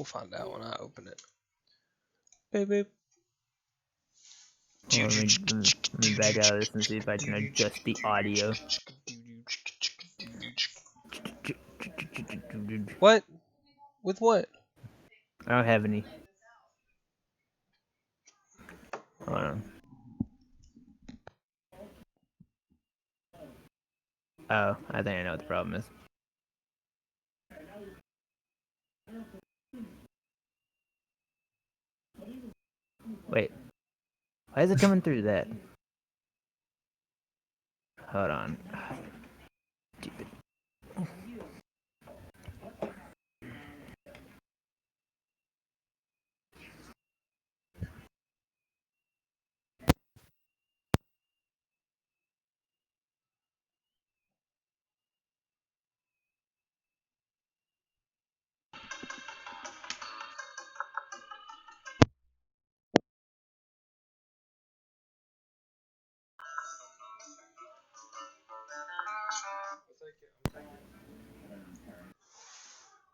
find out when I open it. Beep, beep. Well, let me back out of this and see if I can adjust the audio. What? With what? I don't have any. Hold on. Oh, I think I know what the problem is. Wait. Why is it coming through that? Hold on. Stupid.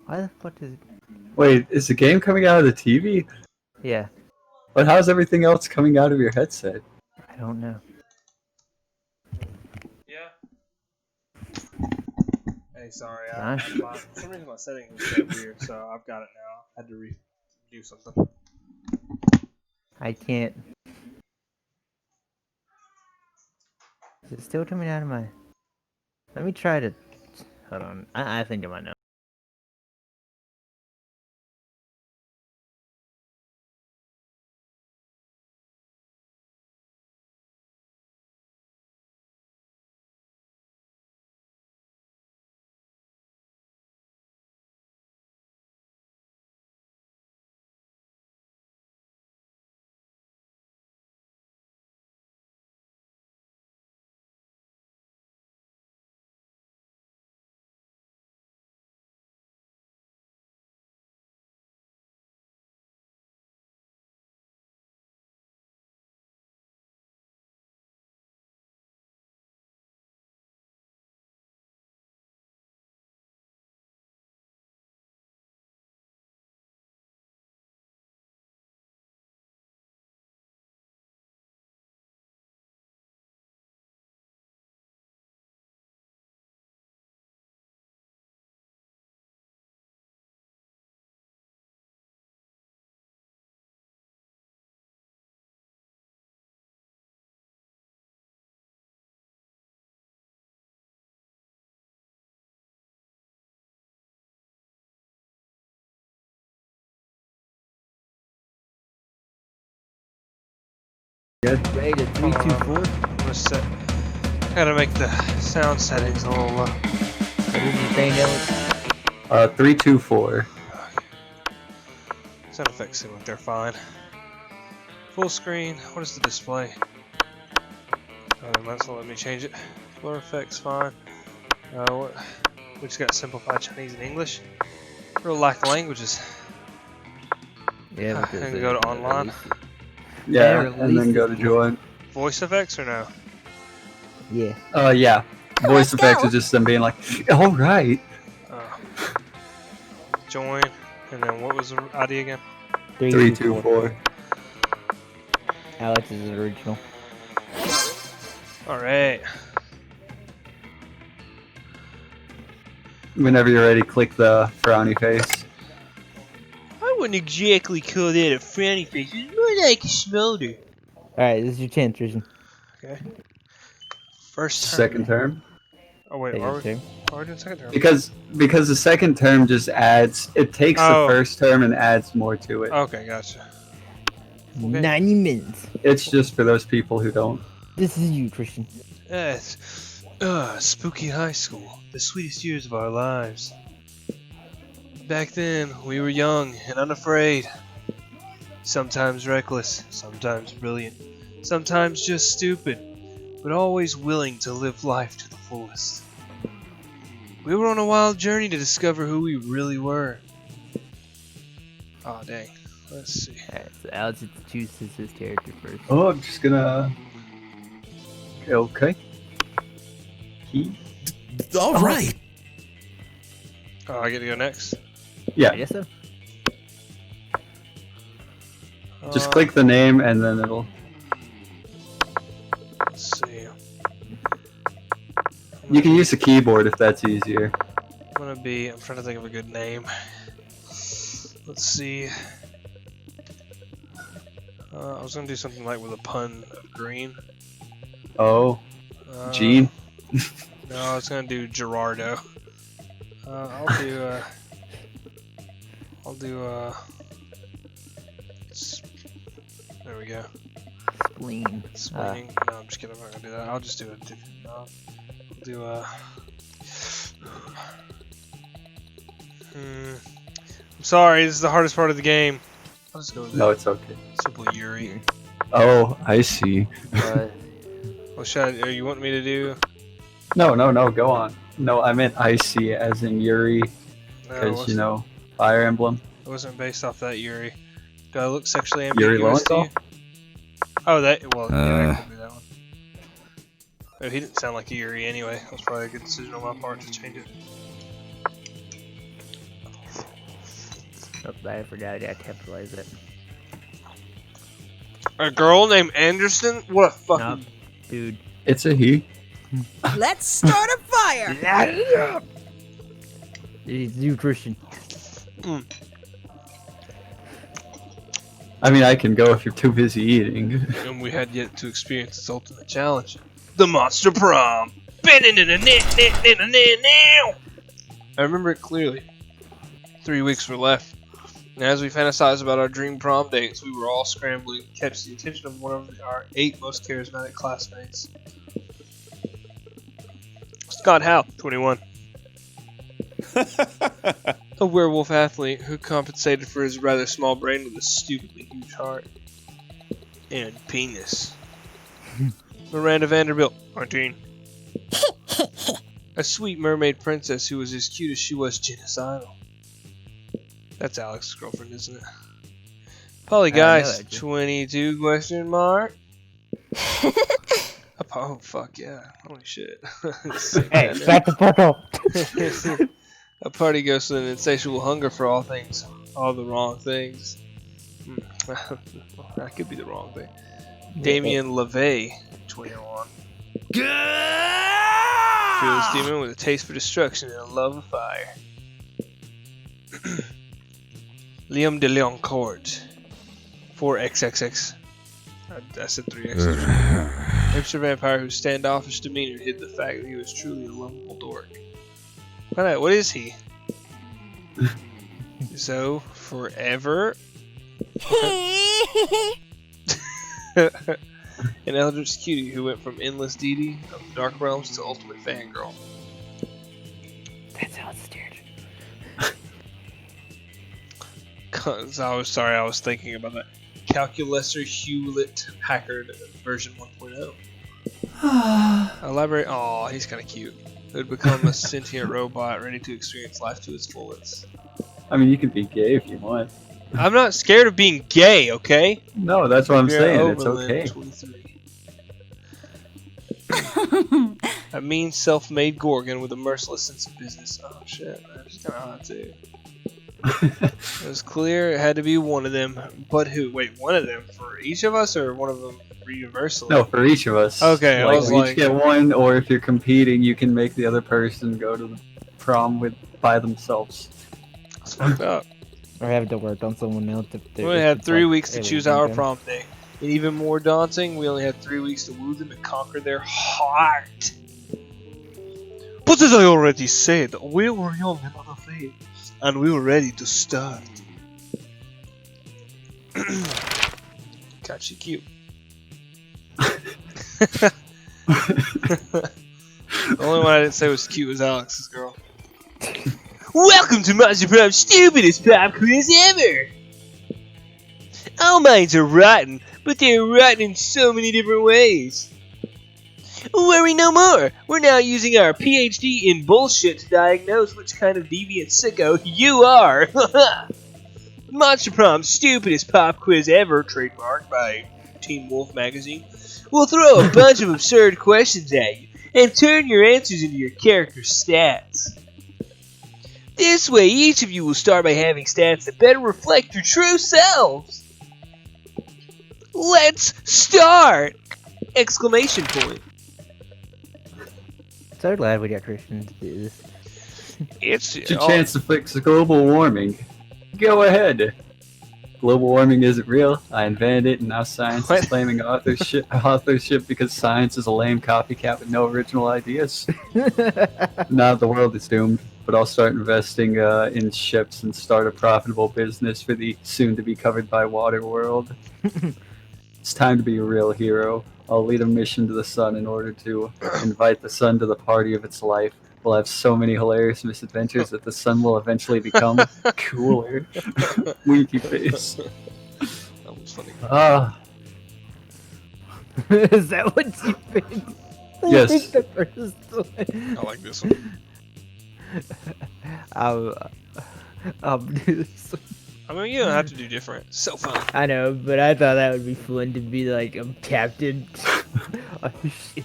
Why the fuck is it? Wait, is the game coming out of the TV? Yeah, But how's everything else coming out of your headset? I don't know. Yeah. Hey, sorry. Huh? For some reason my settings was set weird, so I've got it now. I had to redo something. I can't. Is it still coming out of my... Let me try to... Hold on. I think I might know. Good. Rated 324. I'm gonna set. I gotta make the sound settings a little low. What did you say, Alex? 324. Sound effects seem like they're fine. Full screen. What is the display? That's not let me change it. Blur effects fine. We just got simplified Chinese and English. Real lack of languages. Yeah, I because can go to online. Yeah, They and then go to released join. Voice effects or no? Yeah. Yeah. Voice effects are just them being like, alright. Join. And then what was the ID again? 324. Alex is original. Alright. Whenever you're ready, click the frowny face. I wouldn't exactly call that a frowny face. It's more like a smolder. Alright, this is your chance, Trishan. Okay. First term. Second term. Oh wait, Second are we term. doing second term? Because the second term just adds, it takes the first term and adds more to it. Okay, gotcha. Okay. 90 minutes. It's just for those people who don't. This is you, Christian. Spooky high school. The sweetest years of our lives. Back then, we were young and unafraid. Sometimes reckless, sometimes brilliant, sometimes just stupid, but always willing to live life to the fullest. We were on a wild journey to discover who we really were. Oh dang. Let's see. Alright, so Alex chooses his character first. Oh, I'm just gonna. Okay. All right. Oh, I get to go next? Yeah. I guess so. Just click the name and then it'll. Let's see. You can use the keyboard if that's easier. I'm trying to think of a good name. Let's see. I was gonna do something like with a pun of green. Oh, Gene. No, I was gonna do Gerardo. I'll do. There we go. Spleen. Spleen. No, I'm just kidding. I'm not gonna do that. I'll just do a different. I'll do I'm sorry. This is the hardest part of the game. I'll just go with No, it's okay. Simple Yuri. Oh, I see. Well, should you want me to do? No, go on. No, I meant icy as in Yuri, No, because you know, Fire Emblem. it wasn't based off that Yuri. Do I look sexually Yuri ambiguous to you? Lowenthal? Oh, that. Well, yeah, I could do that one. Oh, he didn't sound like a Yuri anyway. That was probably a good decision on my part to change it. Oh, I forgot I capitalized it. A girl named Anderson? What a fucking. Nope, dude. It's a he. Let's start a fire! He's nutrition. I mean, I can go if you're too busy eating. And we had yet to experience its ultimate challenge. The Monster Prom! I remember it clearly. 3 weeks were left. And as we fantasized about our dream prom dates, we were all scrambling to catch the attention of one of our 8 most charismatic classmates. Scott Howe, 21. A werewolf athlete who compensated for his rather small brain with a stupidly huge heart. And penis. Miranda Vanderbilt, 19. A sweet mermaid princess who was as cute as she was genocidal. That's Alex's girlfriend, isn't it? Polly Guys, 22 question mark. Oh fuck yeah! Holy shit! Hey, back the fuck up! A party ghost with an insatiable hunger for all things, all the wrong things. That could be the wrong thing. Damien LaVey, 21. Fearless demon with a taste for destruction and a love of fire. Liam de Leoncourt, 4XXX. I said 3X. Hipster vampire whose standoffish demeanor hid the fact that he was truly a lovable dork. What is he? So, forever? An eldritch cutie who went from endless deity of the dark realms to ultimate fangirl. That's how it's steered. I was thinking about that. Calculesser Hewlett Packard version 1.0. Elaborate. Aw, he's kind of cute. Who would become a sentient robot ready to experience life to its fullest. I mean, you can be gay if you want. I'm not scared of being gay, okay? No, that's what I'm saying. It's Oberlin, okay. 23. A mean, self-made Gorgon with a merciless sense of business. Oh shit, that's kind of hot too. It was clear it had to be one of them, but who? Wait, one of them for each of us, or one of them universally? No, for each of us. Okay, I was we like, each get one, or if you're competing, you can make the other person go to the prom by themselves. that's fucked up. Or have to work on someone else. We only had 3 weeks to choose our prom day. And even more daunting, we only had 3 weeks to woo them and conquer their heart. But as I already said, we were young and unafraid, and we were ready to start. God, she cute. The only one I didn't say was cute was Alex's girl. Welcome to Monster Prom's stupidest pop quiz ever! All minds are rotten, but they're rotten in so many different ways. Worry no more! We're now using our PhD in bullshit to diagnose which kind of deviant sicko you are! Monster Prom's stupidest pop quiz ever, trademarked by Teen Wolf magazine, will throw a bunch of absurd questions at you and turn your answers into your character's stats. This way, each of you will start by having stats that better reflect your true selves. Let's start! Exclamation point. So glad we got Christians to do this. It's It's your chance to fix global warming. Go ahead. Global warming isn't real. I invented it, and now science What? is claiming authorship because science is a lame copycat with no original ideas. Now the world is doomed, but I'll start investing in ships and start a profitable business for the soon-to-be covered by water world. It's time to be a real hero. I'll lead a mission to the sun in order to invite the sun to the party of its life. We'll have so many hilarious misadventures that the sun will eventually become cooler. Winky face. That was funny. Ah, Is that what you think? Yes. I think the first one. I like this one. I'll do this one. I mean, you don't have to do different. It's so fun. I know, but I thought that would be fun to be like a captain. Oh, shit.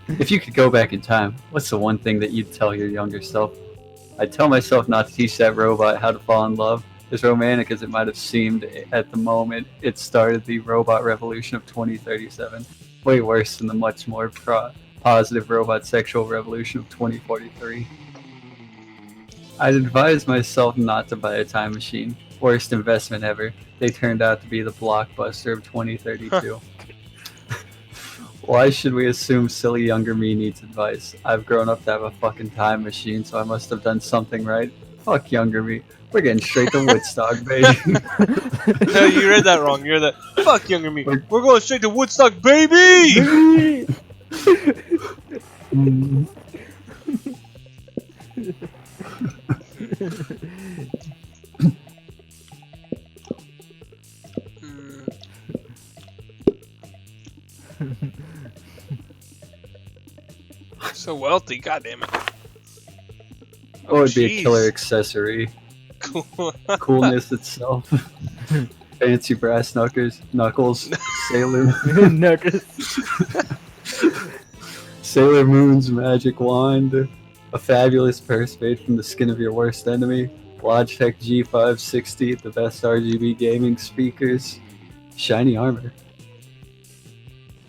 if you could go back in time, what's the one thing that you'd tell your younger self? I'd tell myself not to teach that robot how to fall in love. As romantic as it might have seemed at the moment, it started the robot revolution of 2037. Way worse than the much more positive robot sexual revolution of 2043. I'd advise myself not to buy a time machine. Worst investment ever. They turned out to be the blockbuster of 2032. Why should we assume silly younger me needs advice? I've grown up to have a fucking time machine, so I must have done something right. Fuck younger me. We're getting straight to Woodstock, baby. No, you read that wrong. You read that. Fuck younger me. We're going straight to Woodstock, baby! Mm. So wealthy, goddammit. What would be a jeez. killer accessory? Cool. Coolness itself. Fancy brass knuckles, Sailor Sailor Moon's magic wand, a fabulous purse made from the skin of your worst enemy, Logitech G560, the best RGB gaming speakers, shiny armor.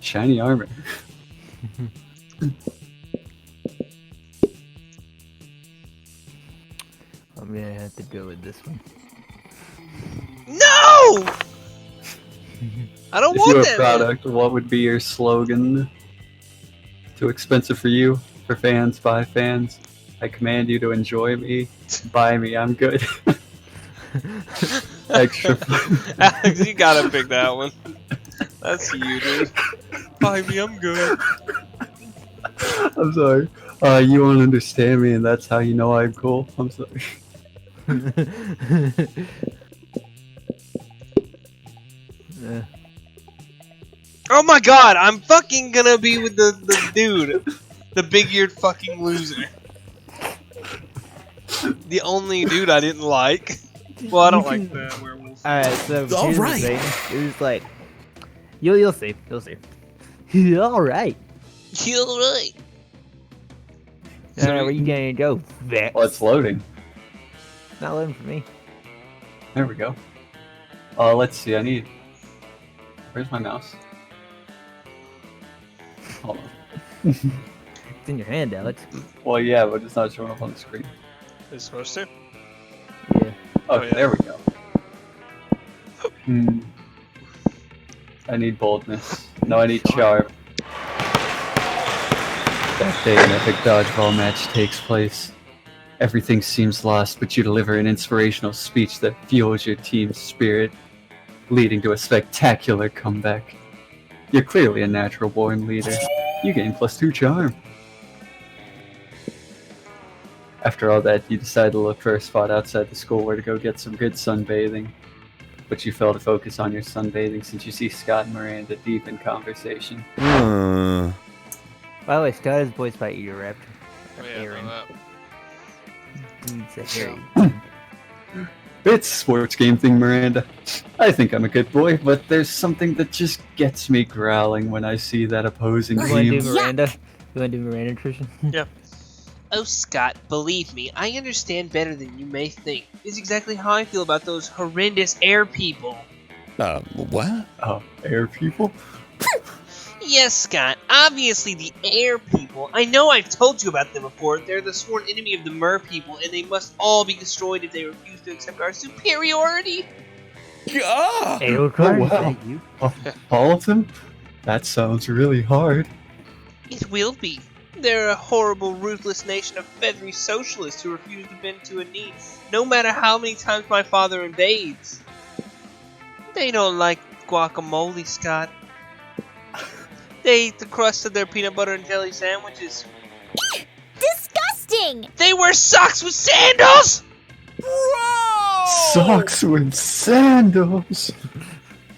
Shiny armor. I'm gonna have to go with this one. No! I don't If want you were a that. product, what would be your slogan? Too expensive for you, for fans, by fans. I command you to enjoy me, buy me, I'm good. Extra. Alex, you gotta pick that one. That's you, dude. Buy me, I'm good. I'm sorry. You won't understand me, and that's how you know I'm cool. I'm sorry. Oh my god, I'm fucking gonna be with the dude. The big-eared fucking loser. The only dude I didn't like. Well, I don't like the werewolf. Alright, so All here's right. the thing. It was like, you'll see, you'll see. Alright. You're right. Alright, where you gonna go, Vex? Well, it's loading. Not loading for me. There we go. Let's see. I need. Where's my mouse? Hold on. It's in your hand, Alex. Well, yeah, but it's not showing up on the screen. It's supposed to? Yeah. Oh, Okay, yeah. there we go. I need boldness. No, I need charm. That day an epic dodgeball match takes place. Everything seems lost, but you deliver an inspirational speech that fuels your team's spirit, leading to a spectacular comeback. You're clearly a natural-born leader. You gain +2 charm. After all that, you decide to look for a spot outside the school where to go get some good sunbathing. But you fail to focus on your sunbathing since you see Scott and Miranda deep in conversation. By the way, Scott is voiced by Eater Raptor. Oh, yeah, I Aaron. know that. He's a very... It's a sports game thing, Miranda. I think I'm a good boy, but there's something that just gets me growling when I see that opposing You wanna do team. Miranda? You wanna do Miranda, Trishan? Oh, Scott, believe me, I understand better than you may think. It's exactly how I feel about those horrendous air people. What? Oh, air people? Yes, Scott. Obviously the air people. I know I've told you about them before. They're the sworn enemy of the mer people, and they must all be destroyed if they refuse to accept our superiority. Ah! Aerocar, wow. thank you. All of them? That sounds really hard. It will be. They're a horrible, ruthless nation of feathery socialists who refuse to bend to a knee, no matter how many times my father invades. They don't like guacamole, Scott. They eat the crust of their peanut butter and jelly sandwiches. Disgusting! They wear socks with sandals! Socks with sandals!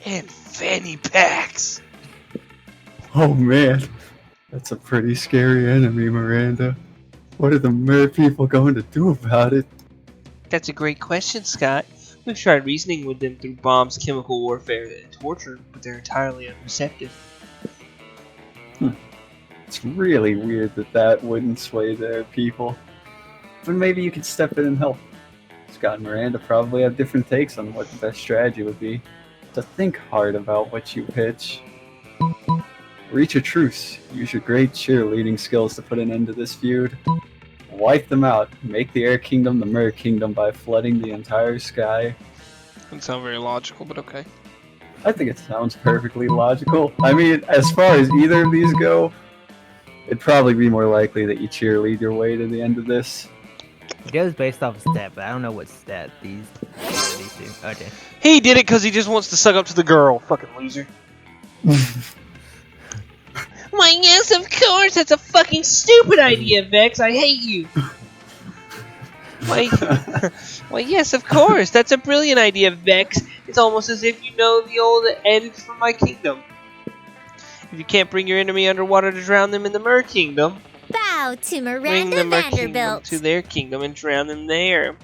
And fanny packs. Oh man, that's a pretty scary enemy, Miranda. What are the mer people going to do about it? That's a great question, Scott. We've tried reasoning with them through bombs, chemical warfare, and torture, but they're entirely unreceptive. It's really weird that wouldn't sway their people. But maybe you could step in and help. Scott and Miranda probably have different takes on what the best strategy would be. So think hard about what you pitch. Reach a truce. Use your great cheerleading skills to put an end to this feud. Wipe them out. Make the Air Kingdom the Mer Kingdom by flooding the entire sky. Doesn't sound very logical, but okay. I think it sounds perfectly logical. I mean, as far as either of these go, it'd probably be more likely that you cheerlead your way to the end of this. It goes based off of stat, but I don't know what stat these two. Okay. He did it because he just wants to suck up to the girl. Fucking loser. Why, yes, of course. That's a fucking stupid idea, Vex. I hate you. Why, yes, of course. That's a brilliant idea, Vex. It's almost as if you know the old adage from my kingdom. If you can't bring your enemy underwater to drown them in the Mer Kingdom, Bow to bring Miranda the Mer Kingdom Vanderbilt. to their kingdom and drown them there.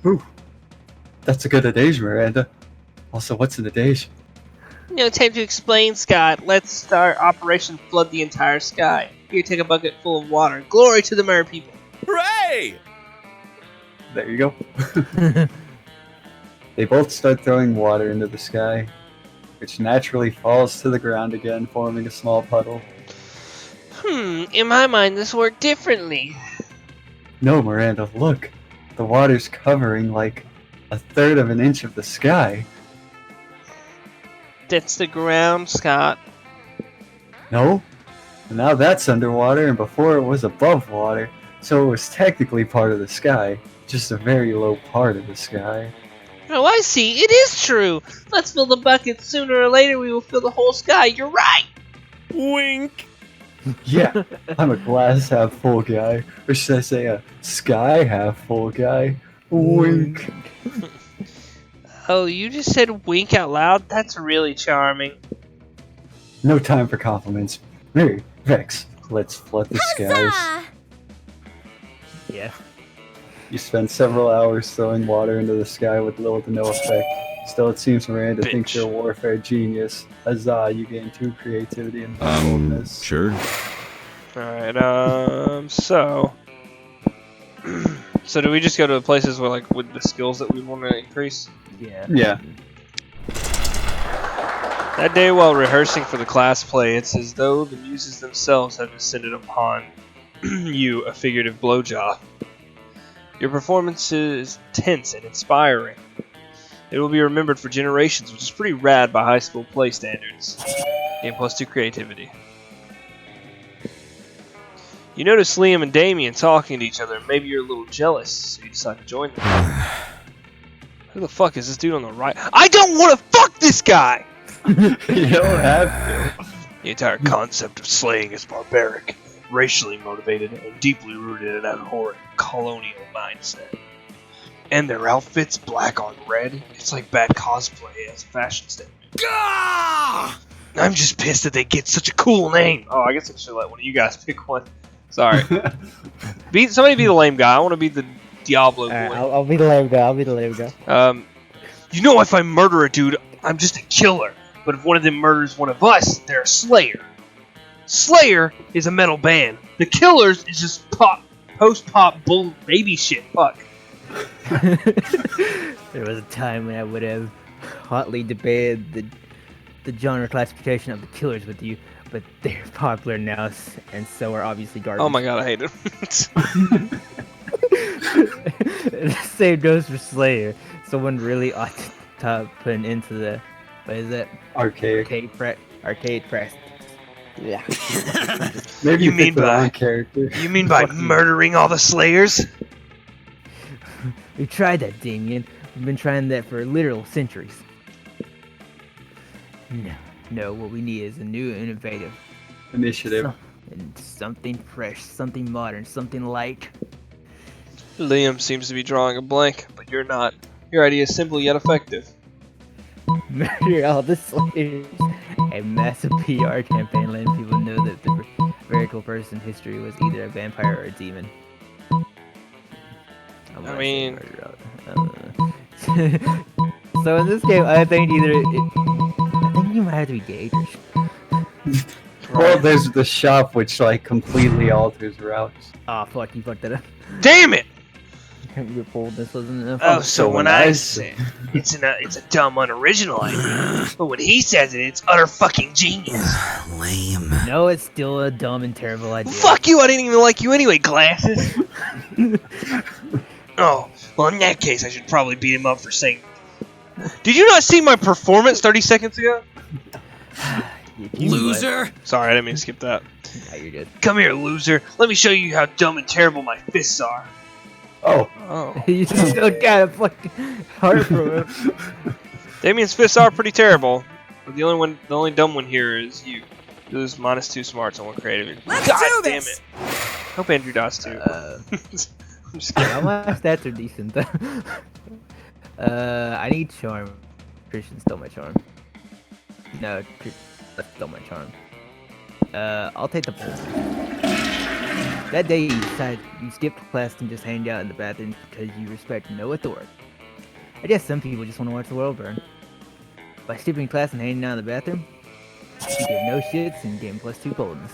Ooh, that's a good adage, Miranda. Also, what's an adage? No time to explain, Scott. Let's start Operation Flood the Entire Sky. Here, take a bucket full of water. Glory to the Mer people. Hooray! There you go. They both start throwing water into the sky, which naturally falls to the ground again, forming a small puddle. In my mind, this worked differently. No, Miranda, look. The water's covering like a third of an inch of the sky. That's the ground, Scott. No? Now that's underwater, and before it was above water, so it was technically part of the sky, just a very low part of the sky. Oh, I see. It is true. Let's fill the bucket. Sooner or later, we will fill the whole sky. You're right. Wink! Yeah, I'm a glass half full guy, or should I say a sky half full guy? Wink. Oh, you just said wink out loud? That's really charming. No time for compliments. Mary, Vex, let's flood the skies. Huzzah! Yeah. You spend several hours throwing water into the sky with little to no effect. Still, it seems Miranda thinks you're a warfare genius. Huzzah, you gain 2 creativity and boldness. Sure. Alright, so... So do we just go to the places where, like, with the skills that we want to increase? Yeah. Yeah. That day while rehearsing for the class play, it's as though the muses themselves have descended upon you a figurative blowjob. Your performance is tense and inspiring. It will be remembered for generations, which is pretty rad by high school play standards. Game +2 creativity. You notice Liam and Damien talking to each other, and maybe you're a little jealous, so you decide to join them. Who the fuck is this dude on the right? I don't want to fuck this guy! You don't have to. The entire concept of slaying is barbaric, racially motivated, and deeply rooted in that horrid colonial mindset. And their outfits, black on red, it's like bad cosplay as a fashion statement. I'm just pissed that they get such a cool name. Oh, I guess I should let one of you guys pick one. Sorry. Somebody be the lame guy. I want to be the Diablo boy. I'll be the lame guy. I'll be the lame guy. You know, if I murder a dude, I'm just a killer. But if one of them murders one of us, they're a slayer. Slayer is a metal band. The Killers is just post-pop bull baby shit. Fuck. There was a time when I would have hotly debated the genre classification of the killers with you, but they're popular now, and so are obviously garbage. Oh my god, I hate it. The same goes for Slayer. Someone really ought to put an end to the what is it? Archaic. Arcade press. Yeah. Maybe You you mean picked the wrong by- character. You mean by murdering all the Slayers? We tried that, Damien. We've been trying that for literal centuries. No, what we need is a new, innovative, Initiative. and something fresh, something modern, something light. Liam seems to be drawing a blank, but you're not. Your idea is simple yet effective. Murder all the Slayers. A massive PR campaign letting people know that the vertical person history was either a vampire or a demon. I mean- So in this game, I think I think you might have to be gay. Well, there's the shop which like completely alters routes. Oh fuck, you fucked that up. Damn it! Your boldness wasn't enough. Oh, so when I say say it's a dumb, unoriginal idea, but when he says it, it's utter fucking genius. Lame. No, it's still a dumb and terrible idea. Fuck you! I didn't even like you anyway, glasses. Oh, well, in that case, I should probably beat him up for saying. Did you not see my performance 30 seconds ago? Loser. Sorry, I didn't mean to skip that. Yeah, you're good. Come here, loser. Let me show you how dumb and terrible my fists are. Oh, Oh. You still got a fucking heart from him. Damien's fists are pretty terrible. But the only dumb one here is you. You lose -2 smarts on one creative. Let's God do damn this. it. Hope Andrew does too. I'm just kidding. Yeah, my stats are decent though. I need charm. Christian stole my charm. No, Christian stole my charm. I'll take the bull. That day you decided you skipped class and just hanged out in the bathroom because you respect no authority. I guess some people just want to watch the world burn. By skipping class and hanging out in the bathroom, you give no shits and gain +2 boldness.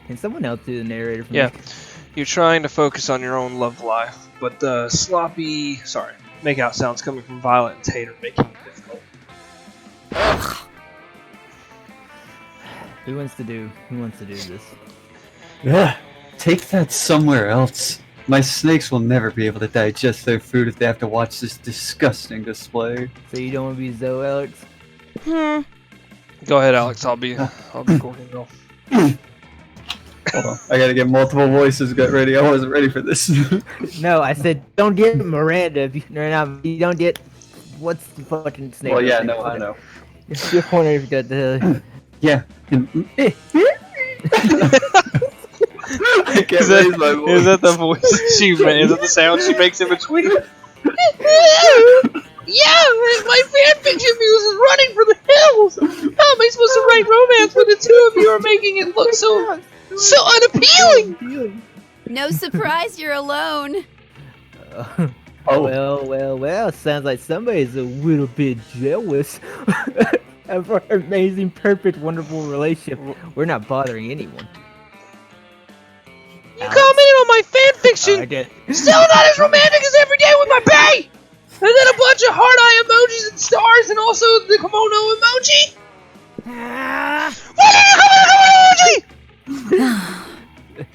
Can someone else do the narrator for Yeah. me? You're trying to focus on your own love life, but the make-out sounds coming from Violet and Tate are making it difficult. Who wants to do this? yeah. Take that somewhere else. My snakes will never be able to digest their food if they have to watch this disgusting display. So you don't want to be Zoe, Alex? Go ahead, Alex. I'll be Golden Girl. Hold on. I gotta get multiple voices get ready. I wasn't ready for this. No, I said don't get Miranda. You don't get what's the fucking snake? well, yeah, name? no, I know. Your corner if you got the. Yeah. I can't raise my voice. Is that the voice she made? Is that the sound she makes in between? Yeah, my fanfiction muse is running for the hills. How am I supposed to write romance when the two of you are making it look so unappealing? No surprise you're alone. Oh, Well. Sounds like somebody's a little bit jealous of our amazing, perfect, wonderful relationship. We're not bothering anyone. You commented on my fanfiction. I did. Still not as romantic as Every Day with My Bae. And then a bunch of heart eye emojis and stars, and also the kimono emoji. Why did you come with the kimono emoji?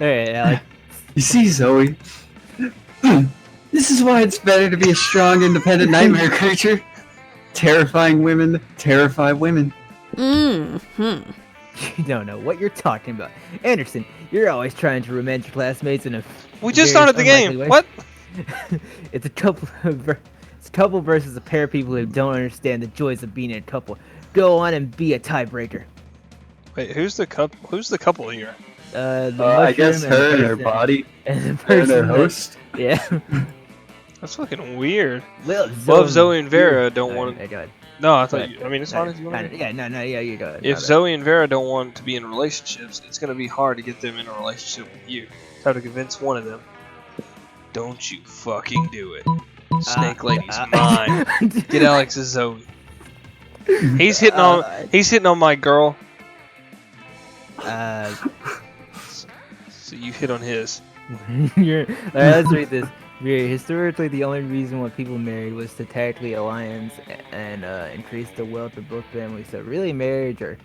Alright, Alex. you see, Zoe? This is why it's better to be a strong, independent nightmare creature. Terrifying women terrify women. Mm-hmm. You don't know what you're talking about. Anderson, you're always trying to romance your classmates in a We just very started the unlikely game. way. What? It's a couple versus a pair of people who don't understand the joys of being a couple. Go on and be a tiebreaker. Wait, who's the couple here? The I guess mushroom her and the her person- body and the and person her that- host. Yeah. That's fucking weird. Well, Well, if Zoe and Vera don't Alright, want. go ahead. No, I thought. Right. You, I mean, it's fine if you want. Yeah, no, yeah, you go ahead. If My bad. Zoe and Vera don't want to be in relationships, it's gonna be hard to get them in a relationship with you. Try to convince one of them. Don't you fucking do it. Snake Lady's mine. Get Alex's Zoe. He's hitting on my girl. Uh, So you hit on his. Alright, let's read this. Historically, the only reason why people married was to tactically alliance and increase the wealth of both families. So really, marriages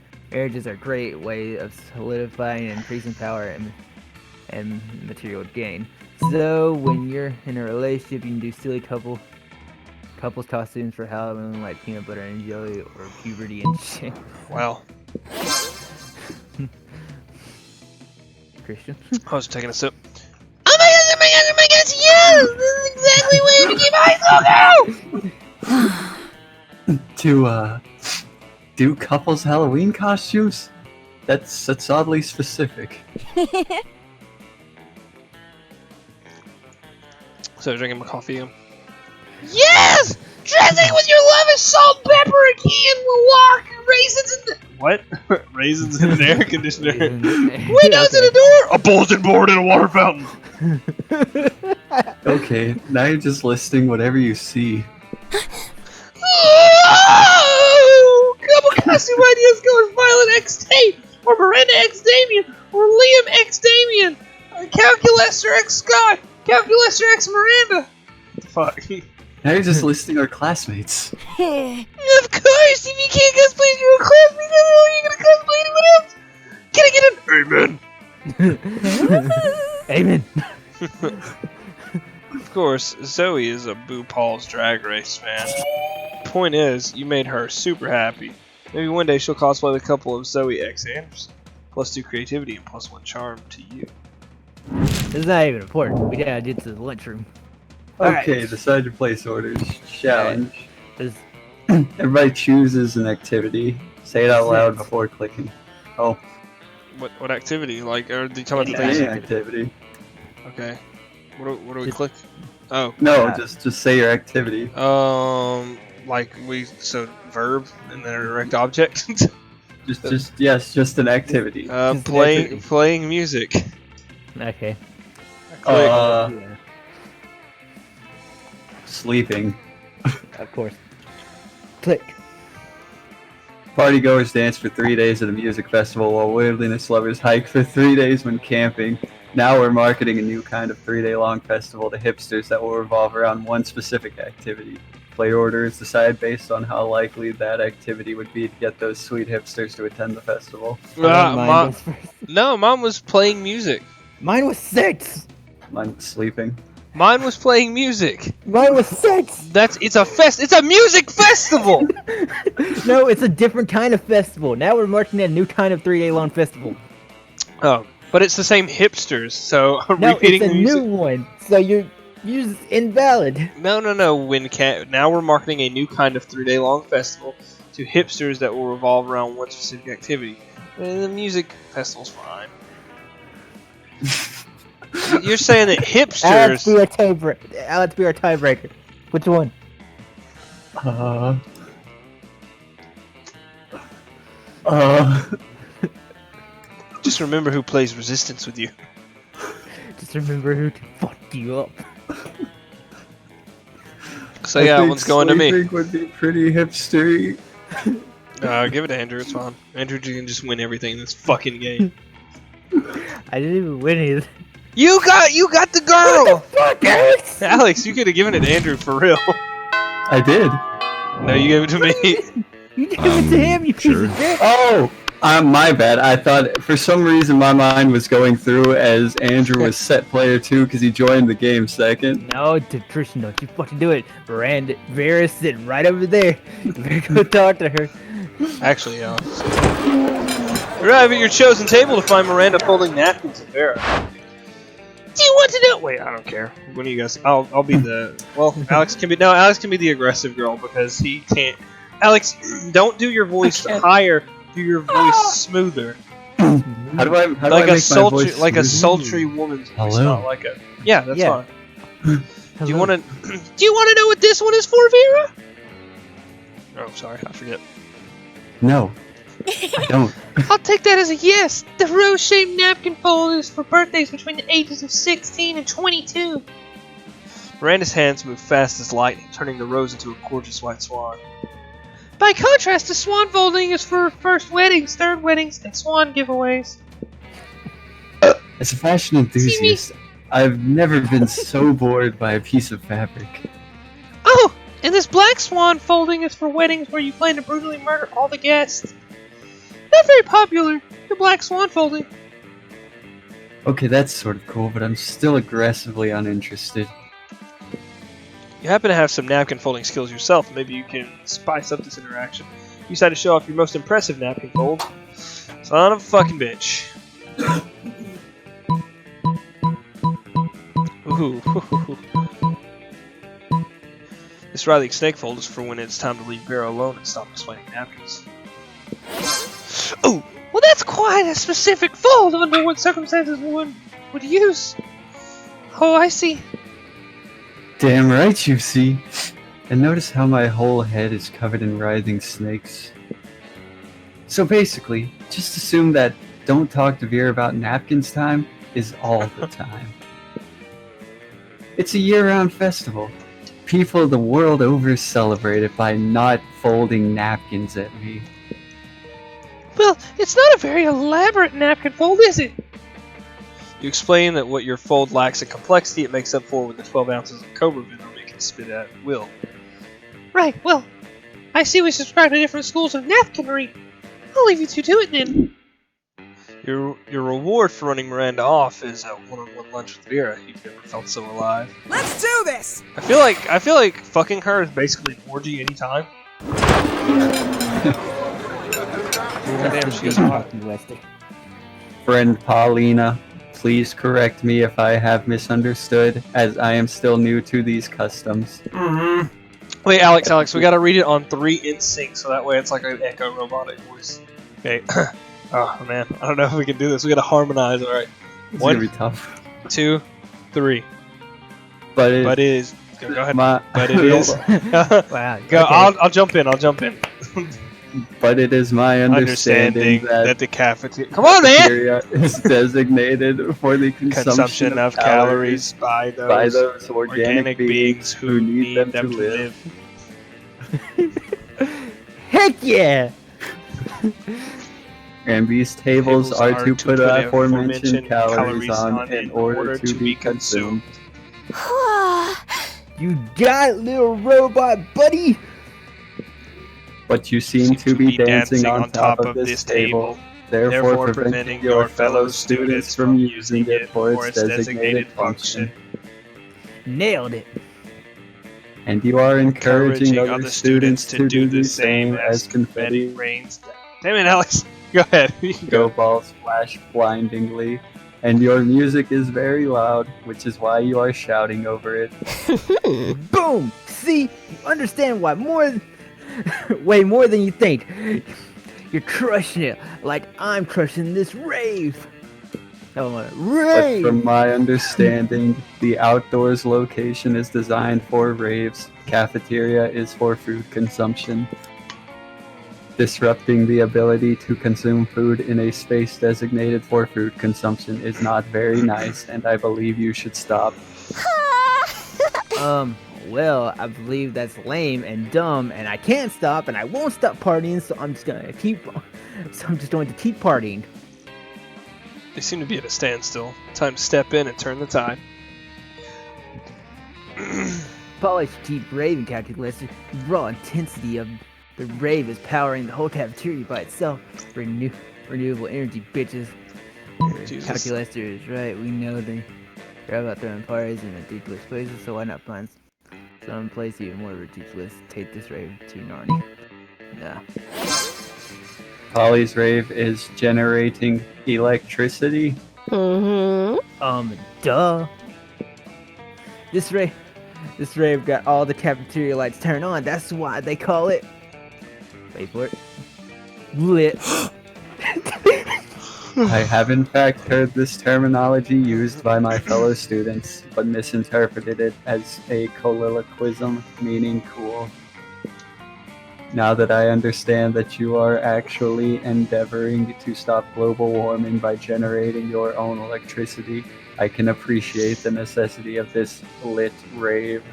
are a great way of solidifying and increasing power and material gain. So when you're in a relationship, you can do silly couples costumes for Halloween, like peanut butter and jelly or puberty and shit. Wow. Christian. I was taking a sip. To do couples Halloween costumes? That's oddly specific. So drinking my coffee. Yes! Dressing with your love is salt, pepper, and key, and will walk raisins in the... What? Raisins in an air conditioner. Windows in a door! A bulletin board and a water fountain! Okay, now you're just listing whatever you see. Oh! Couple costume ideas go as Violet X Tate, or Miranda X Damien, or Liam X Damien, or Calculester X Scott, Calculester X Miranda. Fuck. Now you're just listing our classmates. Of course, if you can't cosplay your classmates, how are you gonna cosplay anyone else? Can I get an amen? Amen. Of course, Zoe is a Boo Paul's Drag Race fan. Point is, you made her super happy. Maybe one day she'll cosplay the couple of Zoe X Anderson. +2 creativity and +1 charm to you. It's not even important. We gotta get to the lunchroom. Okay, decide your place orders. Challenge. There's Everybody chooses an activity. Say it out loud before clicking. Oh, What activity? Like, are you talking about the any things? activity. Okay. What do we click? Oh. No, just say your activity. Like so verb and then a direct object. Just an activity. Playing music. okay. Click. Yeah, Sleeping. of course. Click. Partygoers dance for 3 days at a music festival while wilderness lovers hike for 3 days when camping. Now we're marketing a new kind of 3-day-long festival to hipsters that will revolve around one specific activity. Play order is decided based on how likely that activity would be to get those sweet hipsters to attend the festival. Mine Mom was playing music. was 6. Mine was sleeping. Mine was playing music. Mine was 6. It's a music festival. No, it's a different kind of festival. Now we're marching a new kind of 3-day-long festival. Oh, but it's the same hipsters, so No, repeating it's a music. new one. So you're invalid. No. Now we're marketing a new kind of 3-day-long festival to hipsters that will revolve around one specific activity. And the music festival's fine. You're saying that hipsters. Let's be our tiebreaker. Which one? Just remember who plays Resistance with you. Just remember who to fuck you up. So yeah, one's going to me. Sleeping would be pretty hipstery. Give it to Andrew. It's fine. Andrew can just win everything in this fucking game. I didn't even win either. You got the girl. Fuck it! Alex, you could have given it to Andrew for real. I did. No, you gave it to me. You gave it to him, you piece of shit! Oh, my bad. I thought for some reason my mind was going through as Andrew was set player 2 because he joined the game second. No, Christian, don't you fucking do it. Vera's sitting right over there. You better go talk to her. Actually, Alex. Arrive at your chosen table to find Miranda folding napkins and Vera. Do you want to know? Wait, I don't care. One of you guys. I'll be the. Well, Alex can be the aggressive girl because he can't. Alex, don't do your voice higher. Do your voice smoother. How do I make a my sultry, voice like a smooth? sultry woman's voice, Hello. not like a. Yeah, that's Yeah. fine. Do you want to? Do you want to know what this one is for, Vera? Oh, sorry, I forget. No, I don't. I'll take that as a yes. The rose-shaped napkin fold is for birthdays between the ages of 16 and 22. Miranda's hands move fast as lightning, turning the rose into a gorgeous white swan. By contrast, the swan folding is for first weddings, third weddings, and swan giveaways. As a fashion enthusiast, I've never been so bored by a piece of fabric. Oh, and this black swan folding is for weddings where you plan to brutally murder all the guests. Not very popular, the black swan folding. Okay, that's sort of cool, but I'm still aggressively uninterested. You happen to have some napkin folding skills yourself. Maybe you can spice up this interaction. You decide to show off your most impressive napkin fold. Son of a fucking bitch. Ooh. This writhing snake fold is for when it's time to leave Vera alone and stop explaining napkins. Oh, well that's quite a specific fold under what circumstances one would use. Oh, I see. Damn right you see. And notice how my whole head is covered in writhing snakes. So basically, just assume that don't talk to Vera about napkins time is all the time. It's a year-round festival. People the world over celebrate it by not folding napkins at me. Well, it's not a very elaborate napkin fold, is it? You explain that what your fold lacks in complexity, it makes up for with the 12 ounces of cobra venom it can spit at will. Right, well, I see we subscribe to different schools of napkinry. I'll leave you two to it then. Your reward for running Miranda off is a one-on-one lunch with Vera. You've never felt so alive. Let's do this! I feel like fucking her is basically an orgy anytime. Damn, she is hot. Friend Paulina, please correct me if I have misunderstood, as I am still new to these customs. Wait, Alex, we gotta read it on 3 in sync, so that way it's like an echo robotic voice. Okay. Oh man, I don't know if we can do this. We gotta harmonize. All right. It's 1, gonna be tough. 2, 3. But it, But it is. Go ahead. my, But it is. Wow. Go. Okay. I'll jump in. but it is my understanding that the cafeteria. Come on, man. cafeteria is designated for the Consumption of calories by those organic beings who need them to live. Heck yeah! And these tables are to put aforementioned calories on in order to be consumed. You got it, little robot buddy! But you seem to be dancing on top of this table, therefore preventing your fellow students from using it for its designated function. Nailed it. And you are encouraging other students to do the same as confetti rains. Damn it, Alex. Go ahead. go balls flash blindingly, and your music is very loud, which is why you are shouting over it. Boom! See? You understand why way more than you think. You're crushing it like I'm crushing this rave. Oh, But rave! from my understanding, the outdoors location is designed for raves. Cafeteria is for food consumption. Disrupting the ability to consume food in a space designated for food consumption is not very nice, and I believe you should stop. Well, I believe that's lame and dumb, and I can't stop, and I won't stop partying, so I'm just going to keep partying. They seem to be at a standstill. Time to step in and turn the tide. Polished deep raving calculator, the raw intensity of the rave is powering the whole cafeteria by itself. Renewable energy, bitches. Jesus. Calculator is right. We know they're about throwing parties in ridiculous places, so why not find some place even more ridiculous? Take this rave to Narnia. Nah. Polly's rave is generating electricity. Duh. This rave got all the cafeteria lights turned on. That's why they call it. Wait for it. Lit. I have in fact heard this terminology used by my fellow students, but misinterpreted it as a colloquialism meaning cool. Now that I understand that you are actually endeavoring to stop global warming by generating your own electricity, I can appreciate the necessity of this lit rave.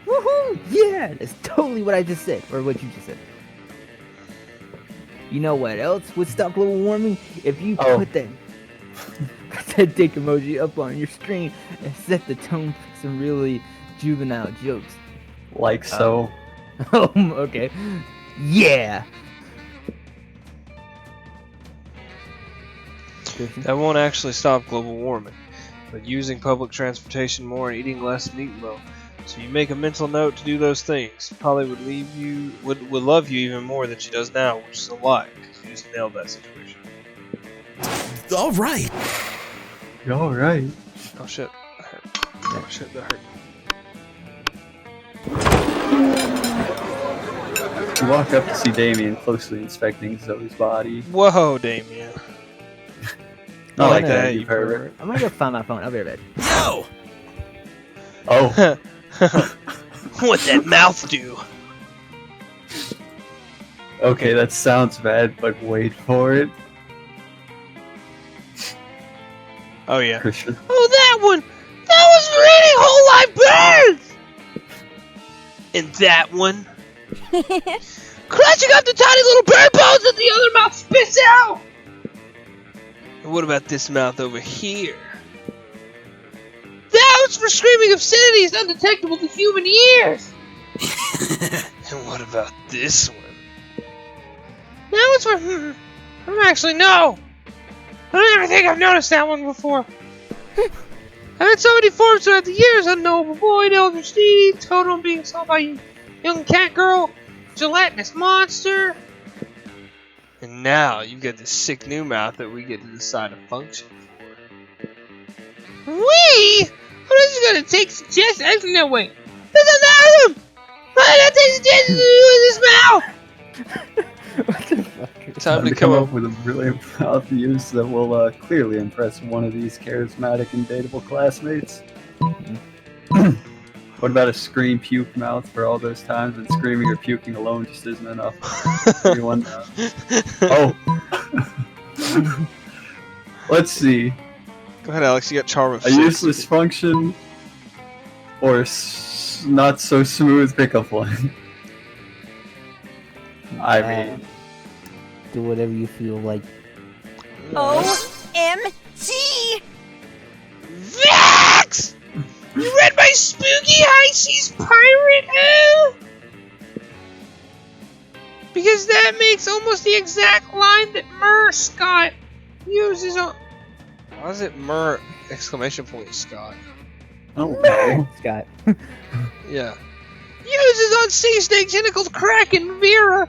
Woohoo! Yeah, that's totally what I just said, or what you just said. You know what else would stop global warming? If you put that head dick emoji up on your screen and set the tone for some really juvenile jokes. Like so. Okay. Yeah. Christian? That won't actually stop global warming, but using public transportation more and eating less meat will. So you make a mental note to do those things. Polly would love you even more than she does now, which is a lie, because you just nailed that situation. All right. You're all right. Oh shit, that hurt. Oh shit, that hurt. You walk up to see Damien closely inspecting Zoe's body. Whoa, Damien. Not like Okay, that, you you pervert. I'm gonna go find my phone. I'll be right back. Yo! Oh, What that mouth do? okay, that sounds bad, but wait for it. Oh yeah. Christian. Oh, that one! That was reading Whole Life Birds! And that one? Crunching up the tiny little bird bones that the other mouth spits out! And what about this mouth over here? That was for screaming obscenities undetectable to human ears! And what about this one? That was for... I don't actually know! I don't ever think I've noticed that one before. I've had so many forms throughout the years: unknowable void, elder steed, totem being saw by young cat girl, gelatinous monster. And now you've got this sick new mouth that we get to decide a function for. We? What is it gonna take suggestions? Actually, no, wait. There's another one! Why did I take suggestions to do with this mouth? What the fuck? Time to come come up with a brilliant mouth use that will clearly impress one of these charismatic and dateable classmates. What about a scream puke mouth for all those times when screaming or puking alone just isn't enough? Everyone. Oh. Let's see. Go ahead, Alex. You got charm of A six. useless function or not so smooth pickup line. I mean, do whatever you feel like. OMG! Vax! You read my spooky high seas pirate because that makes almost the exact line that Murr Scott uses on. Why is it Murr exclamation point Scott? oh no. Scott. Yeah. Uses on sea snake tentacles Kraken Vera.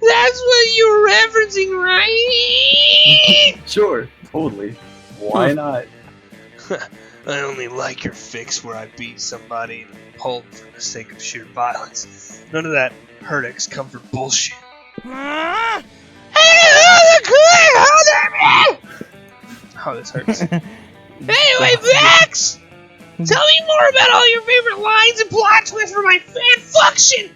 That's what you're referencing, right? Sure, totally. Why not? I only like your fix where I beat somebody in a pulp for the sake of sheer violence. None of that hurt ex comfort bullshit. Oh, this hurts. Anyway, Vax! Tell me more about all your favorite lines and plot twists for my fan function!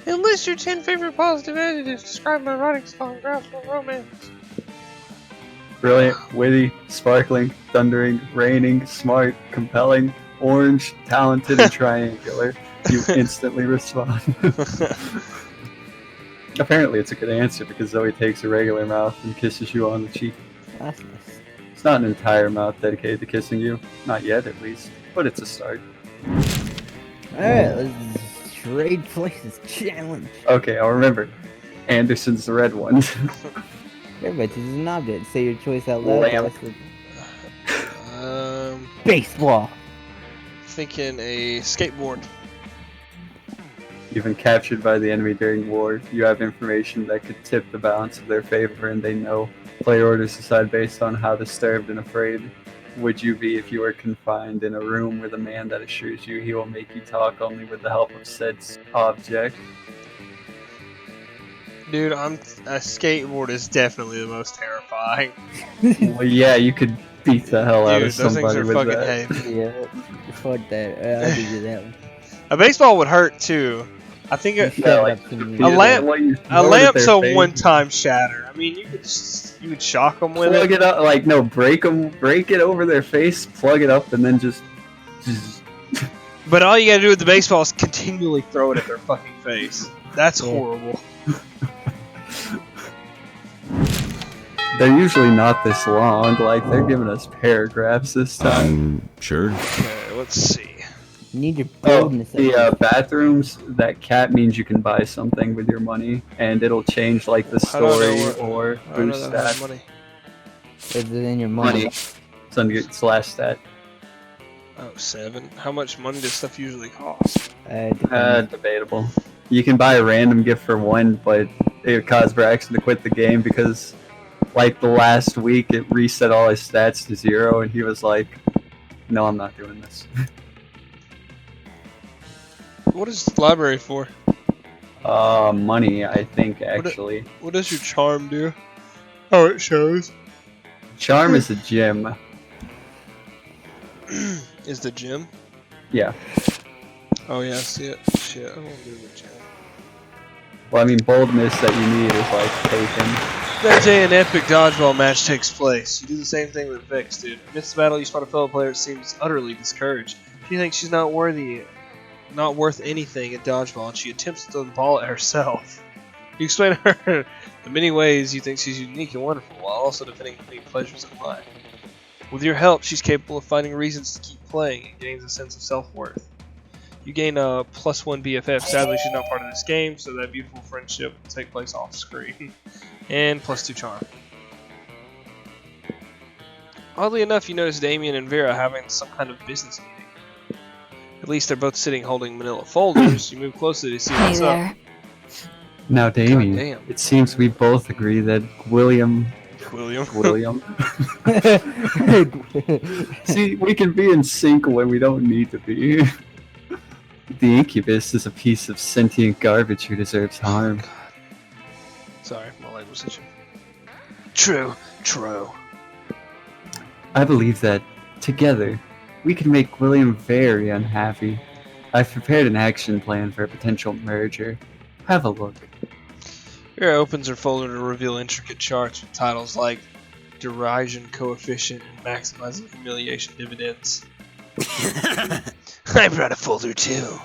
And list your 10 favorite positive adjectives to describe my writing style and graphical romance. Brilliant, witty, sparkling, thundering, raining, smart, compelling, orange, talented, and triangular. You instantly respond. Apparently it's a good answer because Zoe takes a regular mouth and kisses you on the cheek. That's nice. It's not an entire mouth dedicated to kissing you. Not yet, at least. But it's a start. Alright, let's trade places challenge. Okay, I'll remember. Anderson's the red one. Everybody chooses an object. Say your choice out loud. Lamp. Baseball. Thinking a skateboard. You've been captured by the enemy during war. You have information that could tip the balance of their favor, and they know. Player orders decide based on how disturbed and afraid would you be if you were confined in a room with a man that assures you he will make you talk only with the help of said object. Dude, a skateboard is definitely the most terrifying. Well, yeah, you could beat the hell out Dude, of those things somebody are with fucking that. heavy. Yeah, fuck that. I'll give you that one. A baseball would hurt too. I think You a shut Yeah, it like, up to me. A lamp- What you a throw it at lamp's their a face. one-time shatter. I mean, you could shock them with Plug it. it up, like no, break it over their face, plug it up, and then just But all you gotta do with the baseball is continually throw it at their fucking face. That's Yeah. horrible. They're usually not this long. Like, they're giving us paragraphs this time. Sure. Okay, let's see. You need your Oh, boldness. the bathrooms, that cat means you can buy something with your money, and it'll change, like, the How do I know story what- or I don't know boost that I have stats. money. Is it in your Money. money? It's under your slash stat. Oh, 7. How much money does stuff usually cost? Depends. Debatable. You can buy a random gift for 1, but it caused Braxton to quit the game because, like, the last week it reset all his stats to 0, and he was like, no, I'm not doing this. What is the library for? Money, I think, actually. What does your charm do? Oh, it shows. Charm is a gym. Is the gym? Yeah. Oh yeah, I see it. Shit, I won't do the gym. Well, I mean, boldness that you need is, like, taken. That day an epic dodgeball match takes place. You do the same thing with Vix, dude. Amidst the battle, you spot a fellow player that seems utterly discouraged. She thinks she's not worth anything at dodgeball, and she attempts to throw the ball at herself. You explain to her the many ways you think she's unique and wonderful, while also defending many pleasures of life. With your help, she's capable of finding reasons to keep playing and gains a sense of self-worth. You gain a +1 BFF. Sadly, she's not part of this game, so that beautiful friendship will take place off screen. And +2 charm. Oddly enough, you notice Damien and Vera having some kind of business meeting. At least they're both sitting holding manila folders. You move closer to see Hey what's up. there. Now, Damien, Goddamn. it seems we both agree that William. See, we can be in sync when we don't need to be. The incubus is a piece of sentient garbage who deserves harm. Sorry, my leg was itching. True. I believe that, together, we can make William very unhappy. I've prepared an action plan for a potential merger. Have a look. Vera opens her folder to reveal intricate charts with titles like Derision Coefficient and Maximizing Humiliation Dividends. I brought a folder too.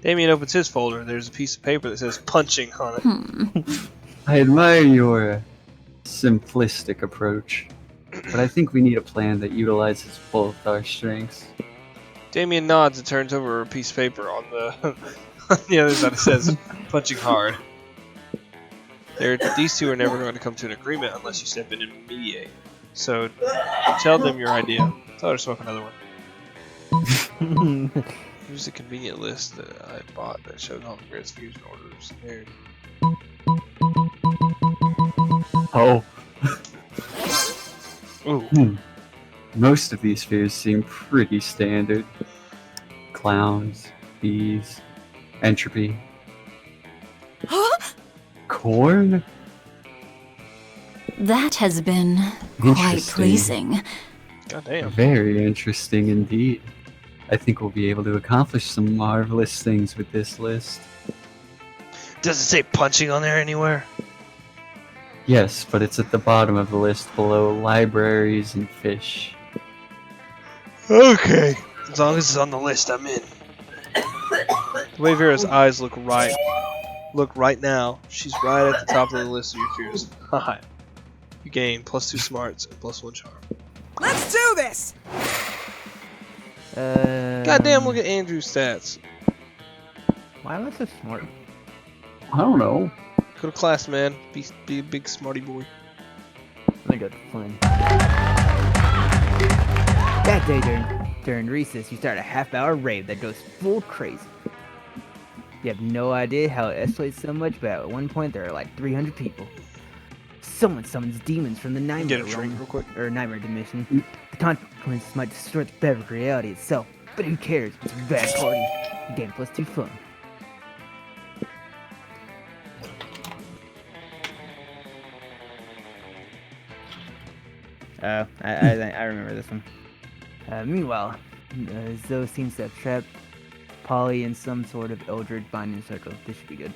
Damien opens his folder and there's a piece of paper that says punching on it. I admire your simplistic approach, but I think we need a plan that utilizes both our strengths. Damien nods and turns over a piece of paper on the on the other side. It says punching hard. These two are never going to come to an agreement unless you step in and mediate. So tell them your idea. Tell her to smoke another one. Here's a convenient list that I bought that shows all the greatest fusion orders. There. Oh. Ooh. Most of these spheres seem pretty standard. Clowns, bees, entropy. Corn? That has been quite Interesting. pleasing. Goddamn. Very interesting indeed. I think we'll be able to accomplish some marvelous things with this list. Does it say punching on there anywhere? Yes, but it's at the bottom of the list below libraries and fish. Okay. As long as it's on the list, I'm in. The way Vera's eyes look right now, she's right at the top of the list of your fears. Haha. You gain +2 smarts and +1 charm. Let's do this! Goddamn, look at Andrew's stats. Why am I so smart? I don't know. Go to class, man. Be a big smarty boy. Let me go to Flynn. That day during recess, you start a half-hour rave that goes full crazy. You have no idea how it escalates so much, but at one point there are like 300 people. Someone summons demons from the Get nightmare a drink realm, real quick. or nightmare dimension. The consequences might distort the fabric of reality itself, but who cares? It's a bad party. You gain +2 fun. I remember this one. Meanwhile, Zoe seems to have trapped Polly in some sort of eldritch binding circle. This should be good.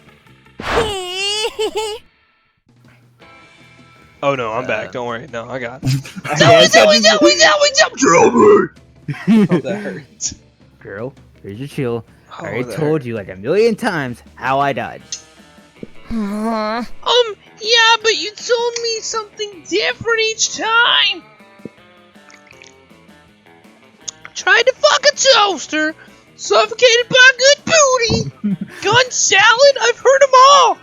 Oh no, I'm back. Don't worry. No, I got it. Oh, that hurts. Girl, here's your chill. Oh, I already that told you like a million times how I died. Yeah, but you told me something different each time. Tried to fuck a toaster, suffocated by good booty, gun salad, I've heard them all.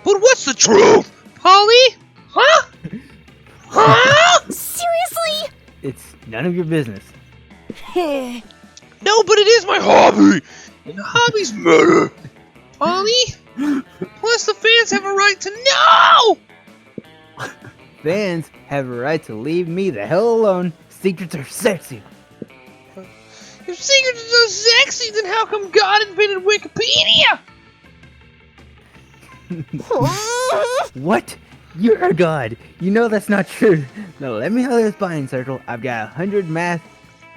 But what's the truth, Polly? Huh? Huh? Seriously? It's none of your business. No, but it is my hobby, and the hobby's murder. Polly? Plus the fans have a right to know! Fans have a right to leave me the hell alone. Secrets are sexy. If secrets are so sexy, then how come God invented Wikipedia? What? You're a god. You know that's not true. Now let me out of this buying circle. I've got 100 math.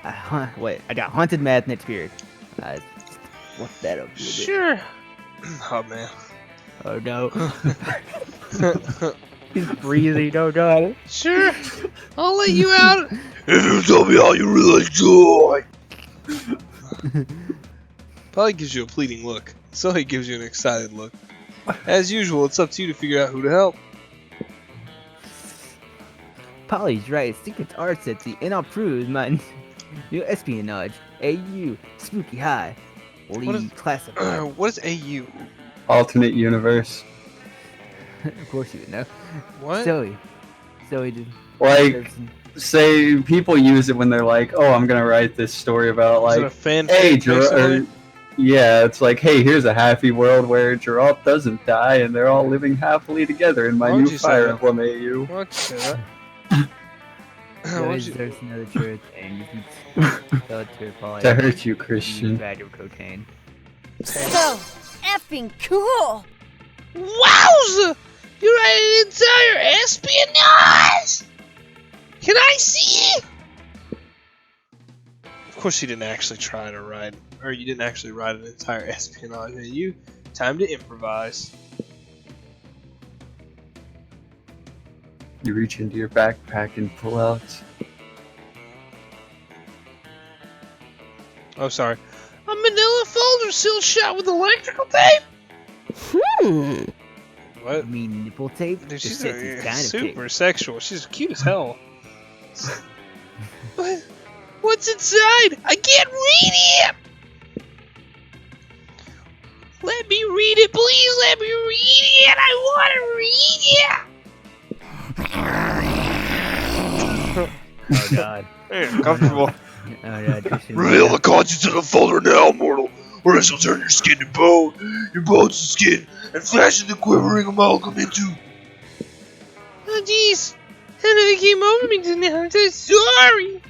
I got haunted math next period. What's that up? Sure. Oh, man. Oh no. He's breathing. Oh god. Sure. I'll let you out. If you tell me how you really joy. Polly gives you a pleading look. Sully gives you an excited look. As usual, it's up to you to figure out who to help. Polly's right. Secrets are sexy, and I'll prove my new espionage. AU, spooky high. Lead classified. What is AU? Alternate universe. Of course you would know. What? Zoe did. Like, say people use it when they're like, "Oh, I'm gonna write this story about Is it a like, fanfic, hey, basically? yeah, it's like, hey, here's a happy world where Geralt doesn't die and they're all living happily together in my Why would new you say Fire that? Emblem AU." Why'd you say that? Zoe Why'd you- deserves another truth, and you can tell it to her, Polly. To hurt you, You Christian. bag of cocaine. So effing cool. Wowza! You write an entire espionage! Can I see? Of course you didn't actually try to write, or you didn't actually write an entire espionage. You time to improvise. You reach into your backpack and pull out. Oh, sorry. A manila folder sealed shut with electrical tape? What? I mean, nipple tape? Dude, The she's sexy kind of super tape. sexual. She's cute as hell. But what's inside? I can't read it! Let me read it, please. Let me read it. I want to read Oh god. it. Comfortable. Oh god, Christian. Reveal the contents of the folder now, mortal, or I shall turn your skin to bone, your bones to skin, and fashion the quivering amalgam into. Oh, jeez. Something came over me just now. I'm so sorry.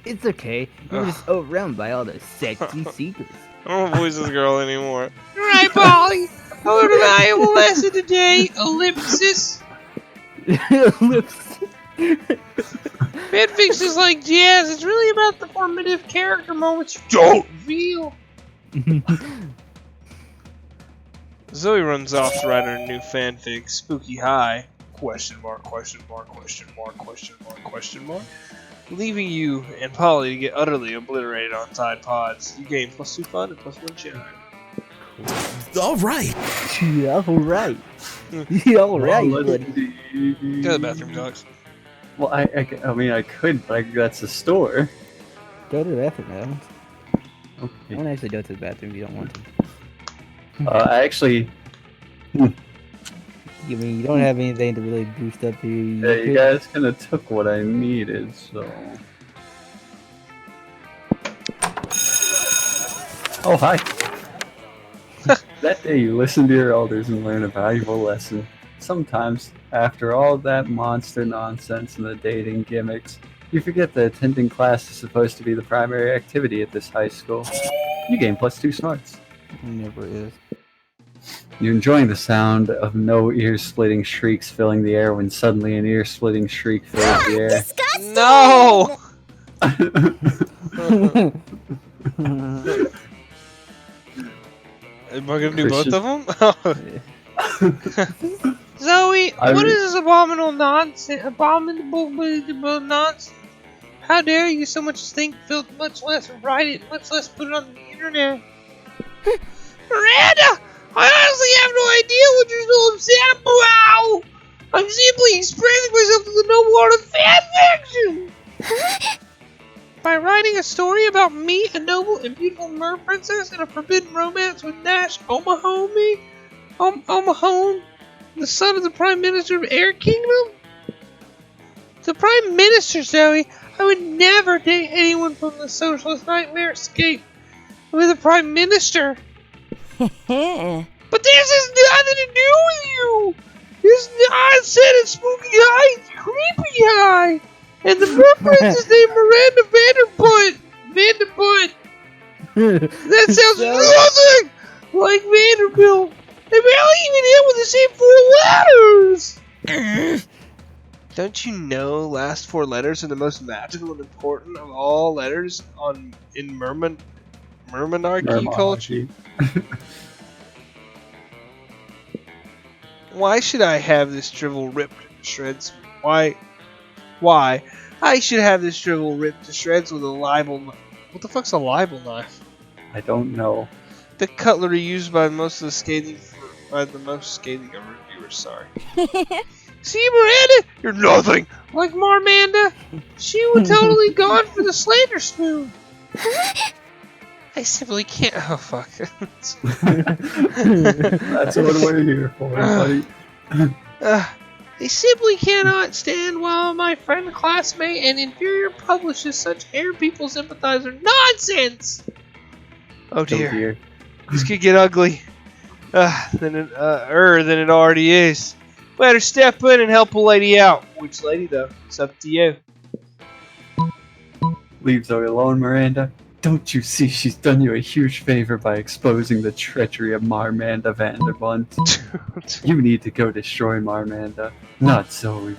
It's okay. You're just overwhelmed by all those sexy secrets. I don't voice this girl anymore. Right, Polly. I learned a valuable lesson today. Ellipsis. Lips. Fanfics is like jazz. It's really about the formative character moments you don't feel. Zoe runs off to write her new fanfic, Spooky High, question mark, question mark, question mark, question mark, question mark, leaving you and Polly to get utterly obliterated on Tide Pods. You gain +2 fun and +1 charm. All right. Yeah, alright. Yeah, alright, Well, let's buddy. see. Go to the bathroom, dogs. Well, I mean, I could, but that's a store. Go to the bathroom now. Okay. Don't actually go to the bathroom if you don't want to. I actually, I mean, you don't have anything to really boost up here. you guys kind of took what I needed, so. Oh, hi. That day you listen to your elders and learn a valuable lesson. Sometimes, after all that monster nonsense and the dating gimmicks, you forget that attending class is supposed to be the primary activity at this high school. You gain +2 smarts. It never is. You're enjoying the sound of no ear-splitting shrieks filling the air when suddenly an ear-splitting shriek fills the air. Disgusting. No! Am I gonna do both of them? Zoe, what is this abominable nonsense? Abominable nonsense? How dare you so much as think, feel, much less write it, much less put it on the internet? Miranda! I honestly have no idea what you're so upset about. I'm simply expressing myself to the noble art of fan fiction. By writing a story about me, a noble and beautiful mer princess, in a forbidden romance with Nash O'Mahony, O'Mahone, the son of the Prime Minister of Air Kingdom? The Prime Minister, Zoe? I would never date anyone from the socialist nightmare escape with the Prime Minister. But this has nothing to do with you! This nonsense is spooky high, it's creepy high! And the mer princess named Miranda Vanderbutt! That sounds nothing like Vanderbilt! They barely even hit with the same 4 letters! Don't you know last 4 letters are the most magical and important of all letters in Mermanarchy culture? Why should I have this drivel ripped to shreds? Why? I should have this drivel ripped to shreds with a libel knife. What the fuck's a libel knife? I don't know. The cutlery used by most scathing reviewers. Sorry. See, Miranda, you're nothing like Marmanda. She would totally gone for the slander spoon. I simply can't. Oh fuck. That's what we're here for, buddy. I simply cannot stand while my friend, classmate, and inferior publishes such air people sympathizer nonsense. Oh dear. This could get ugly. Than it already is. Better step in and help a lady out. Which lady, though? It's up to you. Leave Zoe alone, Miranda. Don't you see she's done you a huge favor by exposing the treachery of Marmanda Vanderbunt? You need to go destroy Marmanda, not Zoe.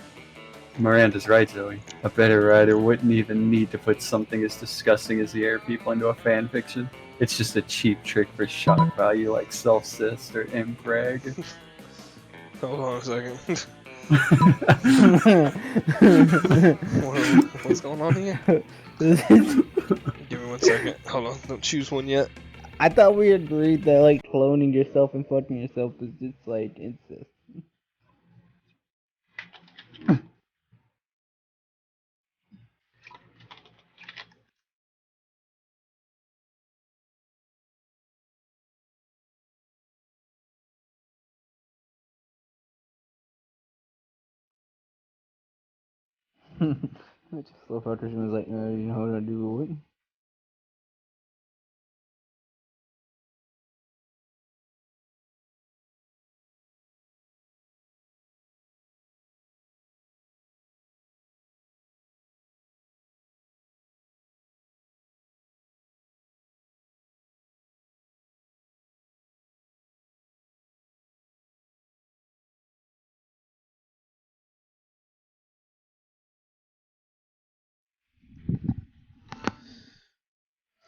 Miranda's right, Zoe. A better writer wouldn't even need to put something as disgusting as the air people into a fan fiction. It's just a cheap trick for shock value like Self-Sist or Impreg. Hold on a second. What's going on here? Give me 1 second. Hold on. Don't choose one yet. I thought we agreed that like cloning yourself and fucking yourself is just like incest. I just love how Christian was like, you know how to do it.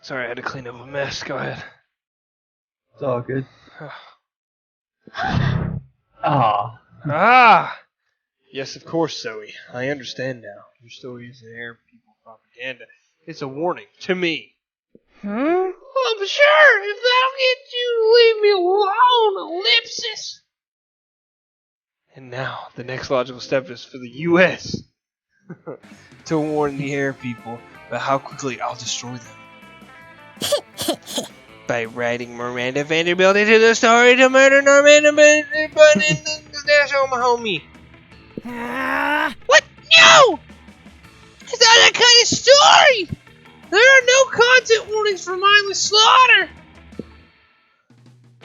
Sorry, I had to clean up a mess. Go ahead. It's all good. Ah. Yes, of course, Zoe. I understand now. Your story is an air people propaganda. It's a warning to me. I'm sure if that'll get you to leave me alone, ellipsis. And now, the next logical step is for the U.S. to warn the air people about how quickly I'll destroy them. By writing Miranda Vanderbilt into the story to murder Miranda Vanderbilt in the National Homie. What? No! It's not that kind of story! There are no content warnings for mindless slaughter!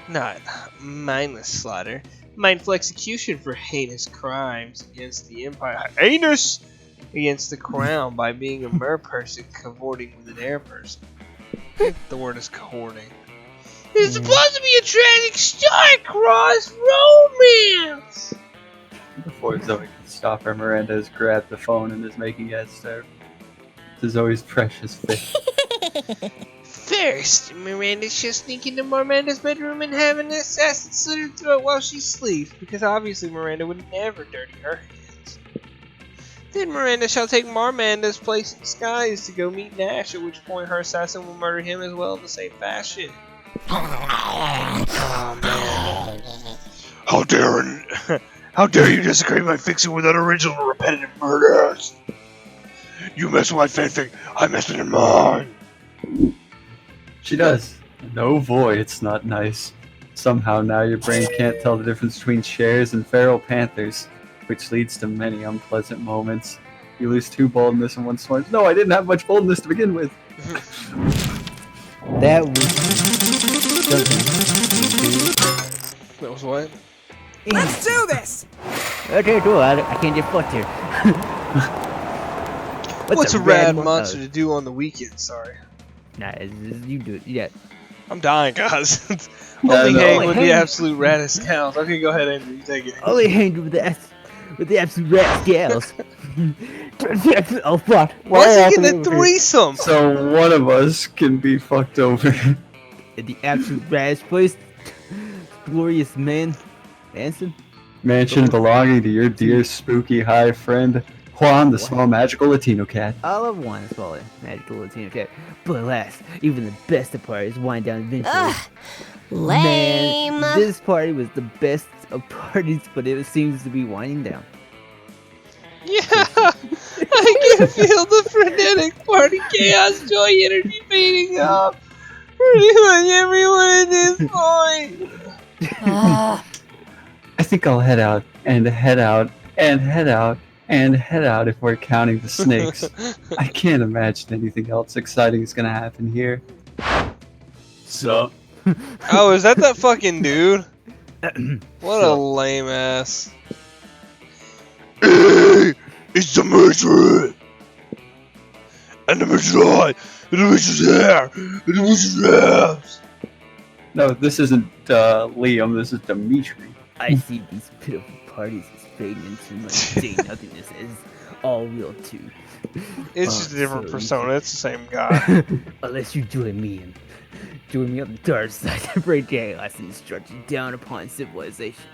Not mindless slaughter. Mindful execution for heinous crimes against the Empire. Heinous! Against the crown by being a mer person cavorting with an air person. The word is cohorting. It's supposed to be a tragic star-crossed romance! Before Zoe can stop her, Miranda has grabbed the phone and is making Ed stare. To Zoe's precious face. First, Miranda shall sneak into Miranda's bedroom and have an assassin slit her throat while she sleeps, because obviously Miranda would never dirty her hands. Then Miranda shall take Marmanda's place in disguise to go meet Nash, at which point her assassin will murder him as well in the same fashion. Oh man. How dare you desecrate my fiction with unoriginal repetitive murders? You mess with my fanfic, I mess with your mind. She does. No boy, it's not nice. Somehow now your brain can't tell the difference between shares and feral panthers, which leads to many unpleasant moments. You lose 2 boldness and 1 smart. No, I didn't have much boldness to begin with. That was something. That was what? Let's do this! Okay, cool. I can't get fucked here. What's a rad mon- monster to do on the weekend? Sorry. Nah, you do it. Yeah. I'm dying, guys. Yeah, Only no. hang with the Hang- absolute raddest counts. Okay, go ahead, Andrew. You take it. Only hang with the absolute rat scales. Oh fuck! Why is he happened getting a over here? threesome? So one of us can be fucked over. At the absolute raddest place, glorious man, Manson. Mansion belonging to your dear spooky high friend, Juan, the small magical Latino cat. All of one is probably magical Latino cat. But alas, even the best of parties wind down eventually. Ugh. Lame. Man, this party was the best of parties, but it seems to be winding down. Yeah, I can feel the frenetic party chaos, joy, energy fading up. Pretty much everyone at this point. Ugh. I think I'll head out, and head out, and head out, and head out if we're counting the snakes. I can't imagine anything else exciting is gonna happen here. Sup? Oh, is that fucking dude? What a lame ass. Hey, it's the mystery! And the mystery eye! And the mystery hair! And the mystery abs! No, this isn't Liam, this is Dimitri. I see these pitiful parties as fading into mundane nothingness as all real too. It's just a different so persona, it's the same guy. Unless you join me on the dark side to break chaos and destruction down upon civilization.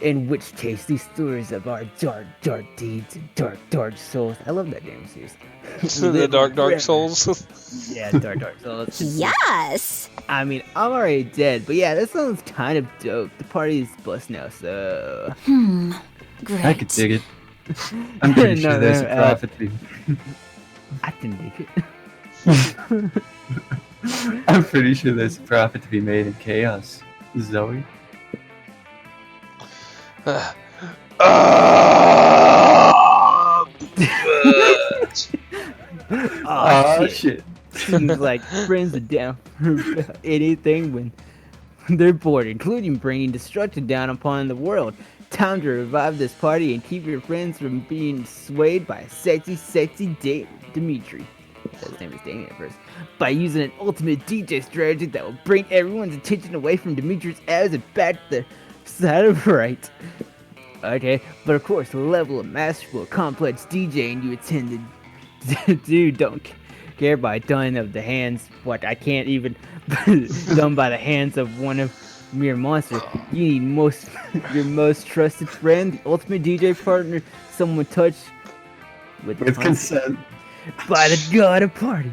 In which case, these stories of our dark, dark deeds and dark, dark souls. I love that game series. The Dark forever. Souls. Yeah, dark, dark souls. Yes. I mean, I'm already dead, but yeah, this sounds kind of dope. The party's bust now, so. Great. I could dig it. I'm pretty No, sure there's a no, profit to be. I can make it. I'm pretty sure there's a profit to be made in chaos. Zoe? Oh, shit. Seems like friends are down for anything when they're bored, including bringing destruction down upon the world. Time to revive this party and keep your friends from being swayed by a sexy, sexy Dimitri. His name is Damien at first. By using an ultimate DJ strategy that will bring everyone's attention away from Dimitri's abs and back to the side of right. Okay, but of course, the level of masterful, complex DJing you attended do don't care by done of the hands. What I can't even done by the hands of one of mere monster. You need your most trusted friend, the ultimate DJ partner, someone touched with consent. by the god of party.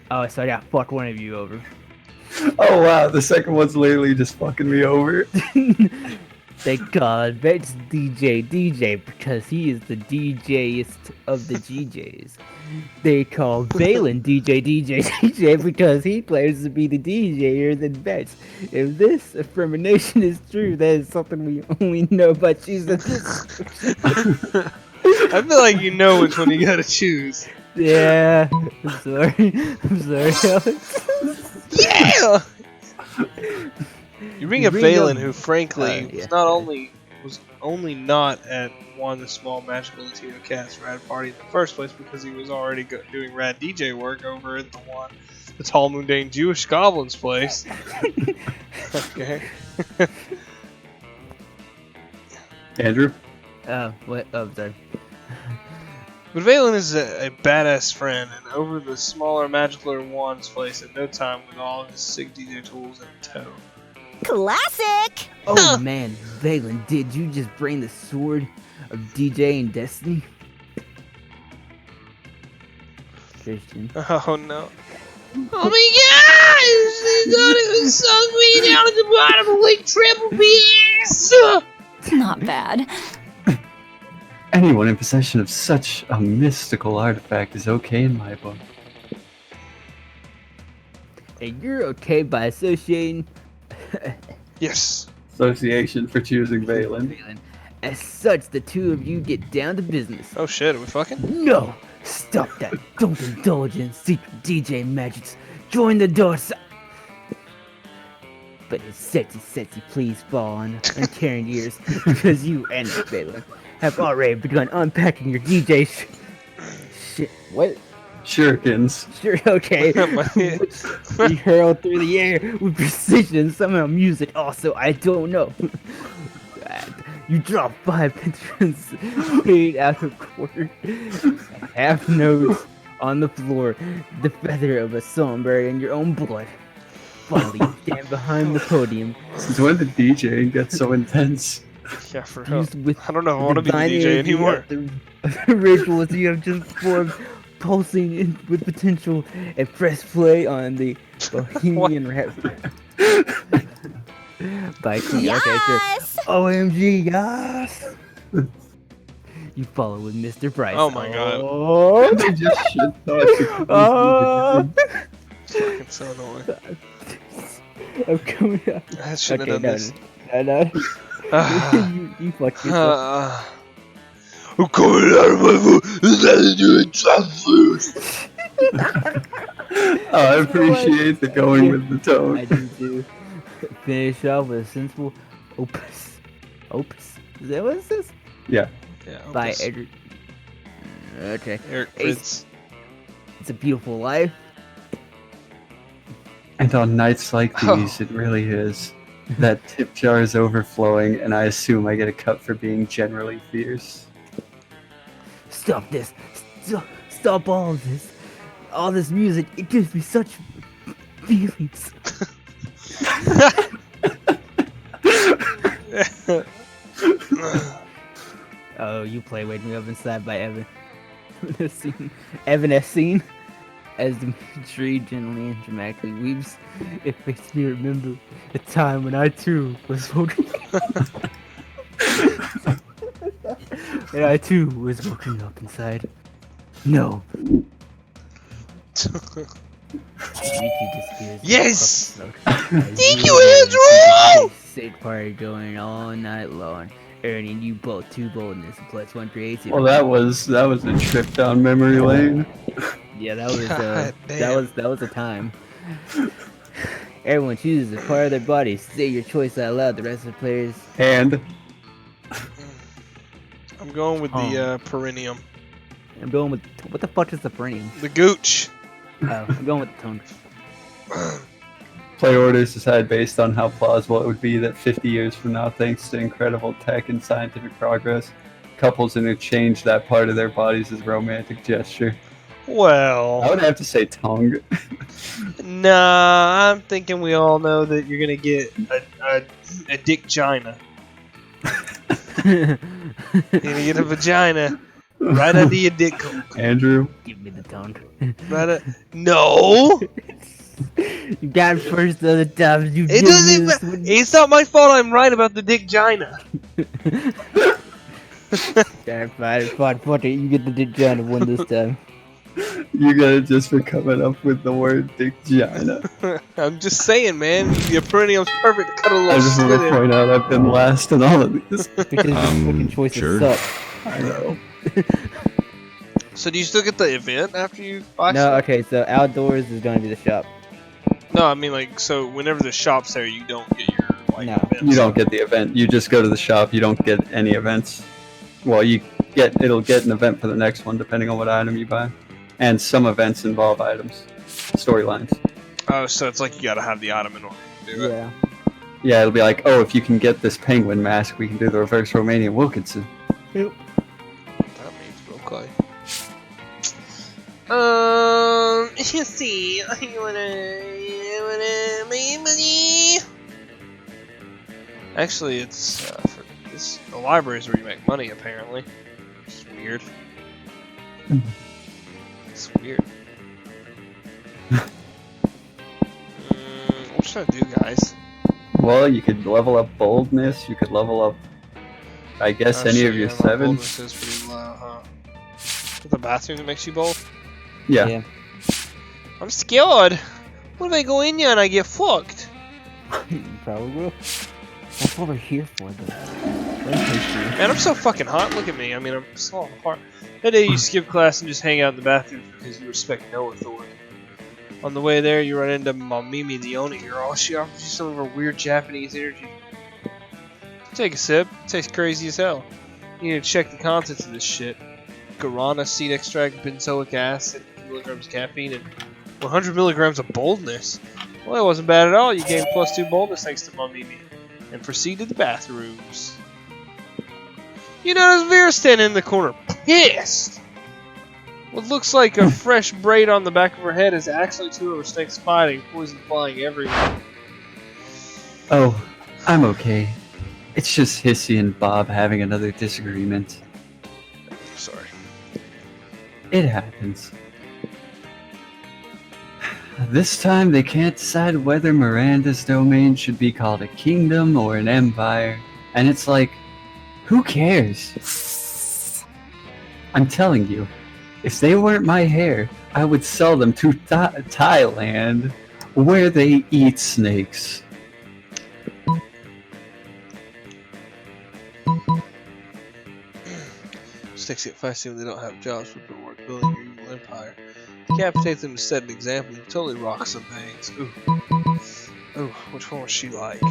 Oh, so I got fuck one of you over. Oh wow, the second one's literally just fucking me over. They call Vetch DJ because he is the DJist of the DJs. They call Valen DJ because he plays to be the DJer than Vetch. If this affirmation is true, that is something we only know about Jesus. I feel like you know which one you gotta choose. Yeah, I'm sorry, Alex. Yeah! You bring up bring Valen, up- who frankly yeah. was only not at one of the small magical Latino cats rad party in the first place because he was already doing rad DJ work over at the tall mundane Jewish goblin's place. Okay. Andrew? What? Oh, sorry. But Valen is a badass friend, and over the smaller magical Juan's place at no time with all his sick DJ tools in tow. Classic. Oh man, Valen, did you just bring the sword of DJ and Destiny? Christian. Oh no. Oh my gosh! They thought it was sunk me down at the bottom of Lake Triple Peaks! Not bad. Anyone in possession of such a mystical artifact is okay in my book. And you're okay by associating Yes. Association for choosing Valen. As such, the two of you get down to business. Oh shit, are we fucking? No! Stop that! Don't indulge in secret DJ magics! Join the door! But his sexy please fall on uncaring ears, because you and Valen have already begun unpacking your DJ shit. What? Shurikens. Sure, okay. You hurl through the air with precision, somehow music also, I don't know. You drop 5 pentatons, fade out a quarter, half notes on the floor, the feather of a songbird in your own blood. Finally, you stand behind the podium. Since when did DJing get so intense? Yeah, for real. Used with I don't know if I want to be the divine DJ energy anymore. of the rituals you have just formed, pulsing with potential, and press play on the Bohemian Rhapsody. By Queen. Okay, sure. Yes! OMG, yes! You follow with Mr. Bryce. Oh my god. Oh, They just shit thoughts. oh. Fucking so annoying. I'm coming up. I shouldn't have Okay, done this. no. Ah. you fucked yourself. I'm coming out of my food. Let's do it. Oh, I appreciate the going with the I tone. do too. Finish off with a sensible opus. Opus? Is that what it says? Yeah. Yeah, By Opus. Edward. Okay. Eric Prince. It's a beautiful life. And on nights like these, it really is. That tip jar is overflowing, and I assume I get a cut for being generally fierce. Stop this. Stop all of this. All this music. It gives me such feelings. Oh, you play Wake Me Up Inside by Evan. Evan S. Scene. As the tree gently and dramatically weeps, it makes me remember the time when I too was woken. And I too was woken up inside. No. Yes! Thank you, Andrew! Sick party going all night long, earning you both 2 boldness plus 1 creativity. Well, that was a trip down memory lane. Yeah, that was God that damn. was a time. Everyone chooses a part of their body. Say your choice out loud. The rest of the players. And I'm going with the perineum. I'm going with what the fuck is the perineum? The gooch. Oh, I'm going with the tongue. play orders decide based on how plausible it would be that 50 years from now, thanks to incredible tech and scientific progress, couples interchange that part of their bodies as a romantic gesture. I Well, would have to say tongue. nah, I'm thinking we all know that you're gonna get a dick gina. You're gonna get a vagina right under your dick hole. Andrew, Give me the tongue. No! You got it first the other time. You It did doesn't this ma- when- It's not my fault I'm right about the dick gina. Alright, fine, fuck it. You get the dick John one this time. you got it just for coming up with the word dick gina. I'm just saying, man. Your perineum's perfect to cut a I little just want slit to in. point out I've been last in all of these. Because your fucking choices sure. suck. I know. So do you still get the event after you buy No, stuff? okay, so outdoors is going to be the shop. No, I mean like, so whenever the shop's there, you don't get your like No. events. You don't get the event. You just go to the shop. You don't get any events. Well, it'll get an event for the next one depending on what item you buy. And some events involve items, storylines. Oh, so it's like you gotta have the item in order to do it. Yeah. Yeah, it'll be like, oh, if you can get this penguin mask, we can do the reverse Romanian Wilkinson. That means okay. You see, I wanna make money. Actually, it's for this. The library is where you make money. Apparently, it's weird. It's weird. What should I do, guys? Well, you could level up boldness. You could level up, I guess, Oh, any shit, of your yeah, my boldness sevens. is pretty low, huh? With the bathroom that makes you bold? Yeah. I'm scared. What if I go in here and I get fucked? You probably will. That's what we're here for, though. Man, I'm so fucking hot. Look at me. I mean, I'm so hot. That day you skip class and just hang out in the bathroom because you respect no authority. On the way there, you run into Mimi the Oni girl. She offers you some of her weird Japanese energy. Take a sip. It tastes crazy as hell. You need to check the contents of this shit. Guarana seed extract, benzoic acid, milligrams of caffeine, and 100 milligrams of boldness. Well, that wasn't bad at all. You gained +2 boldness thanks to Mimi. And proceed to the bathrooms. You notice Vera standing in the corner, pissed! What looks like a fresh braid on the back of her head is actually 2 of her snakes fighting, poison flying everywhere. Oh, I'm okay. It's just Hissy and Bob having another disagreement. Sorry. It happens. This time they can't decide whether Miranda's domain should be called a kingdom or an empire. And it's like, who cares? I'm telling you, if they weren't my hair, I would sell them to Thailand, where they eat snakes. Snakes get feisty when they don't have jobs for good work building your evil empire. Decapitate them to set an example. You totally rock some things. Ooh. Ooh, which one was she like?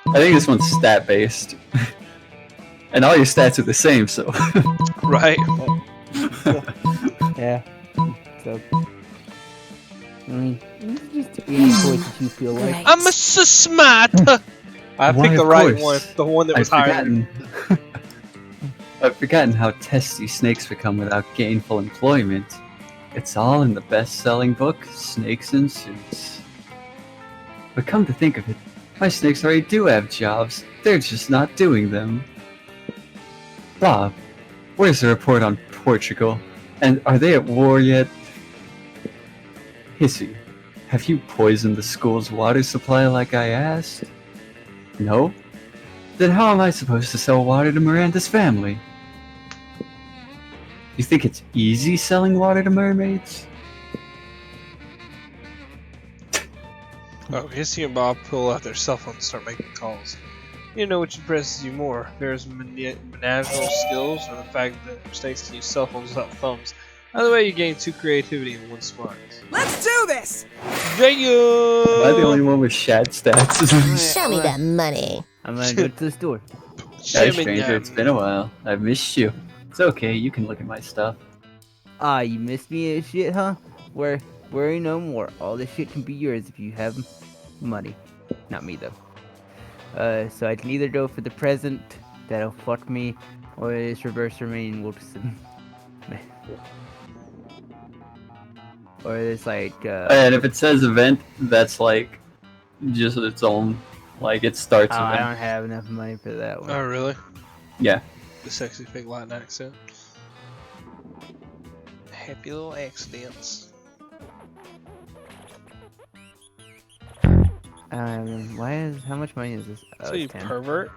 I think this one's stat based. And all your stats are the same, so. Right? Yeah. So. I mean, just any choice that you feel like. Right. I'm so smart! I Why, picked the of right course. one. The one that was higher. I've forgotten how testy snakes become without gainful employment. It's all in the best-selling book, Snakes in Suits. But come to think of it, my snakes already do have jobs. They're just not doing them. Bob, where's the report on Portugal? And are they at war yet? Hissy, have you poisoned the school's water supply like I asked? No? Then how am I supposed to sell water to Miranda's family? You think it's easy selling water to mermaids? Oh, Hissy and Bob pull out their cell phones and start making calls. You know which impresses you more, Vera's managerial skills or the fact that snakes can use cell phones without thumbs. Either way, you gain 2 creativity and 1 smart. Let's do this! Am I the only one with shat stats? Show me that money. I'm gonna go to the store. Hey stranger, it's been a while. I've missed you. It's okay, you can look at my stuff. Ah, you missed me and shit, huh? Worry no more. All this shit can be yours if you have money. Not me though. So I can either go for the present, that'll fuck me, or this reverse remaining Wilson. Or this like And if it says event, that's like just its own, like it starts oh, I event. don't have enough money for that one. Oh, really? Yeah. The sexy fake Latin accent. Happy little accidents. How much money is this? Oh, So you it's 10. pervert?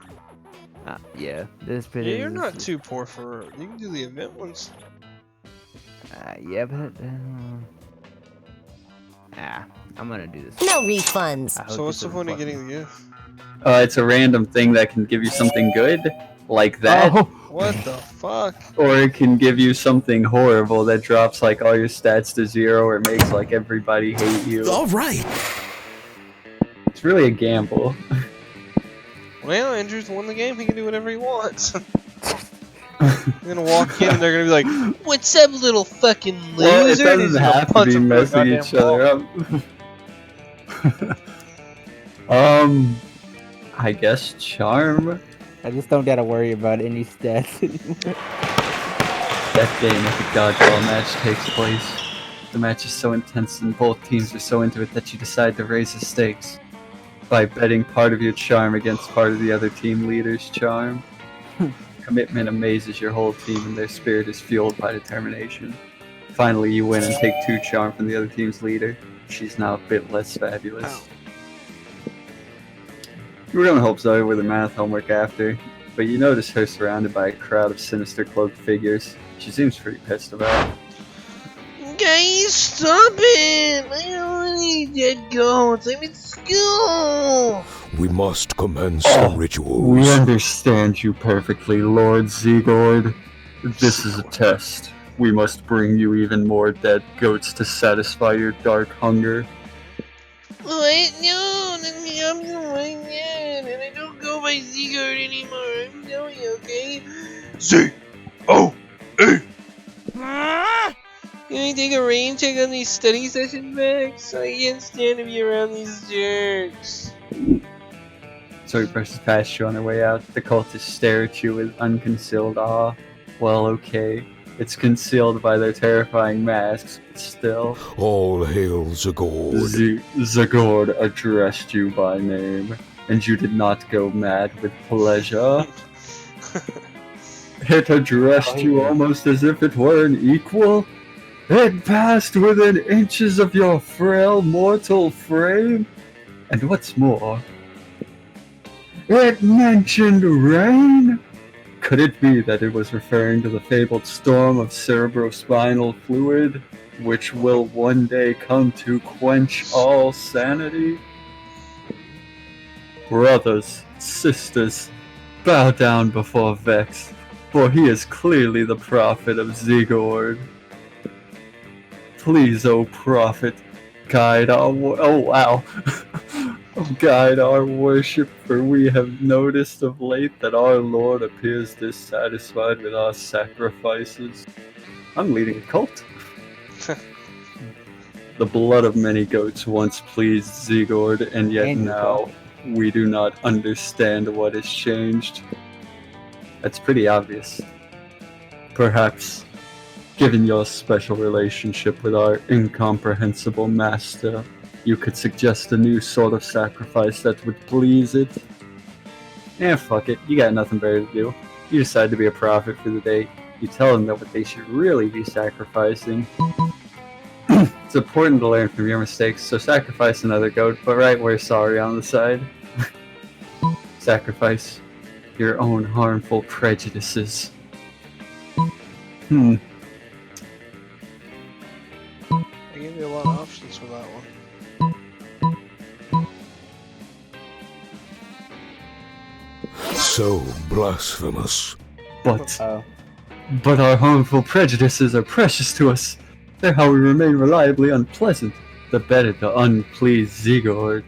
Yeah, this pretty. Yeah, you're not too poor for. You can do the event ones. Yeah, but I'm gonna do this. No refunds. I hope So what's this the point of doesn't getting the gift? It's a random thing that can give you something good, like that, fuck me. What the fuck? or it can give you something horrible that drops like all your stats to 0 or makes like everybody hate you. All right. It's really a gamble. Well, Andrew's won the game. He can do whatever he wants. You're gonna walk in and they're gonna be like, "What's up, little fucking loser?" Well, it And he's doesn't gonna have to punch be him through a messing each goddamn other up. I guess charm. I just don't gotta worry about any stats anymore. That day if the dodgeball match takes place. The match is so intense and both teams are so into it that you decide to raise the stakes by betting part of your charm against part of the other team leader's charm. Commitment amazes your whole team and their spirit is fueled by determination. Finally, you win and take 2 charm from the other team's leader. She's now a bit less fabulous. You were gonna help Zoe with her math homework after, but you notice her surrounded by a crowd of sinister cloaked figures. She seems pretty pissed about it. Guys, stop it! I don't need dead goats. I'm in school. We must commence the rituals. We understand you perfectly, Lord Zegord. This is a test. We must bring you even more dead goats to satisfy your dark hunger. What? No, I'm my dad, and I don't go by Sigurd anymore. I'm telling you, okay? Z-O-E! Can I take a rain check on these study session backs? I can't stand to be around these jerks. So he brushes past you on their way out. The cultists stare at you with unconcealed awe. Well, okay. It's concealed by their terrifying masks, but still. All hail Zagord. Zagord addressed you by name, and you did not go mad with pleasure. It addressed you almost as if it were an equal. It passed within inches of your frail mortal frame. And what's more, it mentioned rain. Could it be that it was referring to the fabled storm of cerebrospinal fluid, which will one day come to quench all sanity? Brothers, sisters, bow down before Vex, for he is clearly the prophet of Zegord. Please, O prophet, guide our guide our worship, for we have noticed of late that our Lord appears dissatisfied with our sacrifices. I'm leading a cult. The blood of many goats once pleased Zegord, and yet And now we do not understand what has changed. That's pretty obvious. Perhaps, given your special relationship with our incomprehensible master, you could suggest a new sort of sacrifice that would please it. Fuck it. You got nothing better to do. You decide to be a prophet for the day. You tell them that what they should really be sacrificing. It's important to learn from your mistakes, so sacrifice another goat, but write "we're sorry" on the side. Sacrifice your own harmful prejudices. I gave you a lot of options for that one. So blasphemous. But our harmful prejudices are precious to us. They're how we remain reliably unpleasant, the better to unplease Zegord.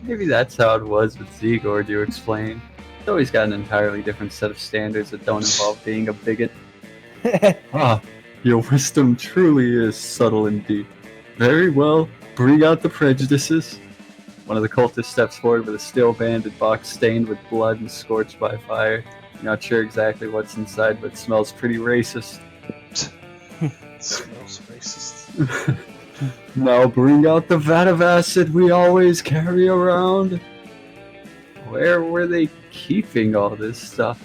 Maybe that's how it was with Zegord, you explain. He's always got an entirely different set of standards that don't involve being a bigot. Ah, your wisdom truly is subtle and deep. Very well, bring out the prejudices. One of the cultists steps forward with a steel-banded box stained with blood and scorched by fire. You're not sure exactly what's inside, but it smells pretty racist. Smells racist. Now bring out the vat of acid we always carry around. Where were they keeping all this stuff?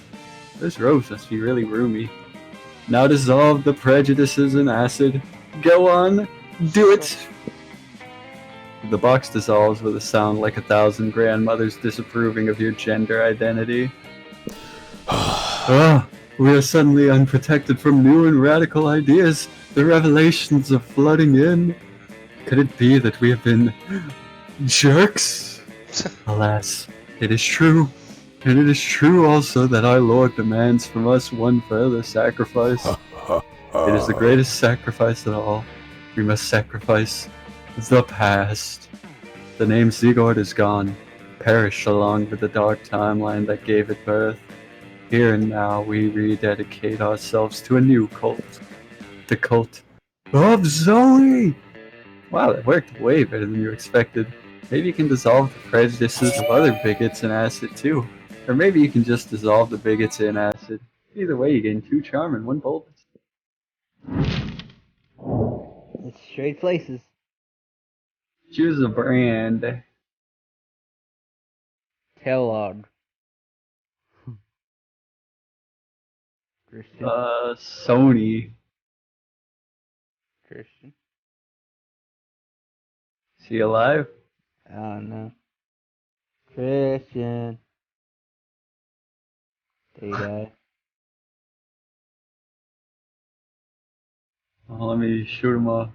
Those robes must be really roomy. Now dissolve the prejudices in acid. Go on, do it! The box dissolves with a sound like 1,000 grandmothers disapproving of your gender identity. We are suddenly unprotected from new and radical ideas. The revelations are flooding in. Could it be that we have been jerks? Alas, it is true. And it is true also that our Lord demands from us one further sacrifice. It is the greatest sacrifice of all. We must sacrifice the past. The name Zegord is gone, perished along with the dark timeline that gave it birth. Here and now we rededicate ourselves to a new cult. The cult of Zoe! Wow, that worked way better than you expected. Maybe you can dissolve the prejudices of other bigots in acid too. Or maybe you can just dissolve the bigots in acid. Either way, you gain 2 charm and 1 boldness. It's straight places. Choose a brand. Kellogg. Sony. Christian. Is he alive? I don't know. Christian. Did he die? Oh, let me shoot him off.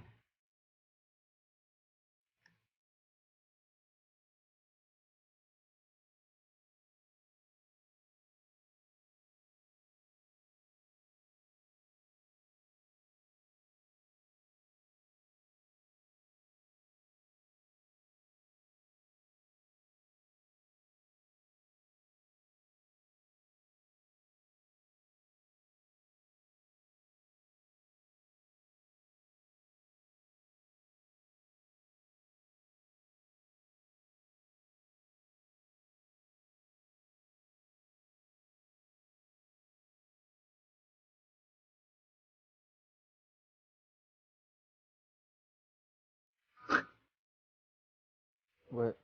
What?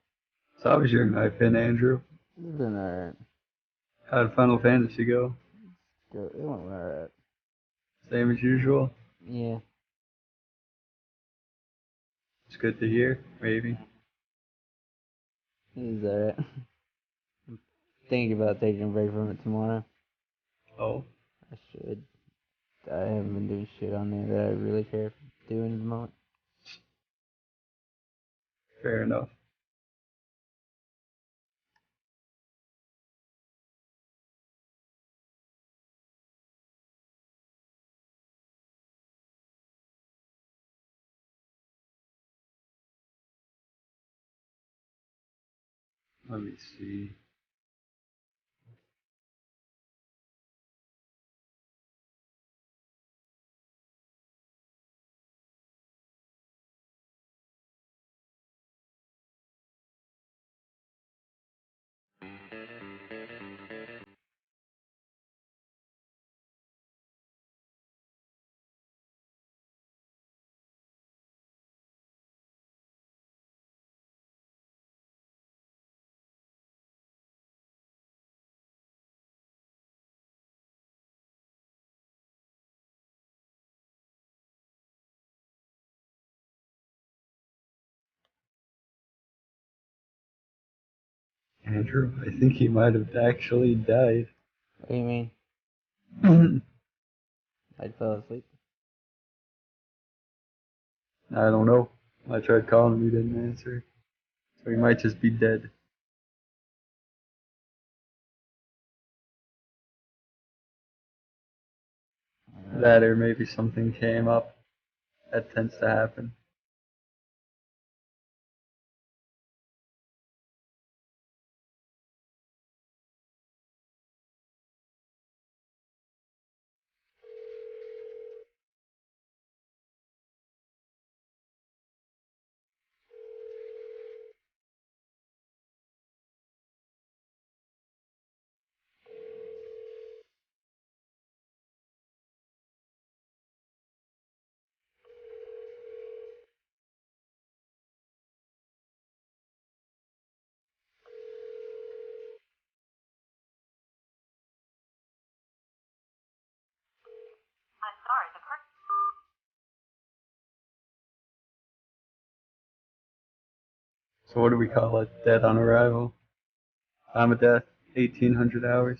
So how was your night been, Andrew? It's been alright. How'd Final Fantasy go? It went alright. Same as usual? Yeah. It's good to hear, maybe. It was alright. I'm thinking about taking a break from it tomorrow. Oh, I should. I haven't been doing shit on there that I really care for doing at the moment. fair enough. Let me see. Andrew, I think he might have actually died. What do you mean? I fell asleep. I don't know. I tried calling him, he didn't answer. So he might just be dead. That or maybe something came up. That tends to happen. So what do we call it? Dead on arrival? Time of death? 1800 hours?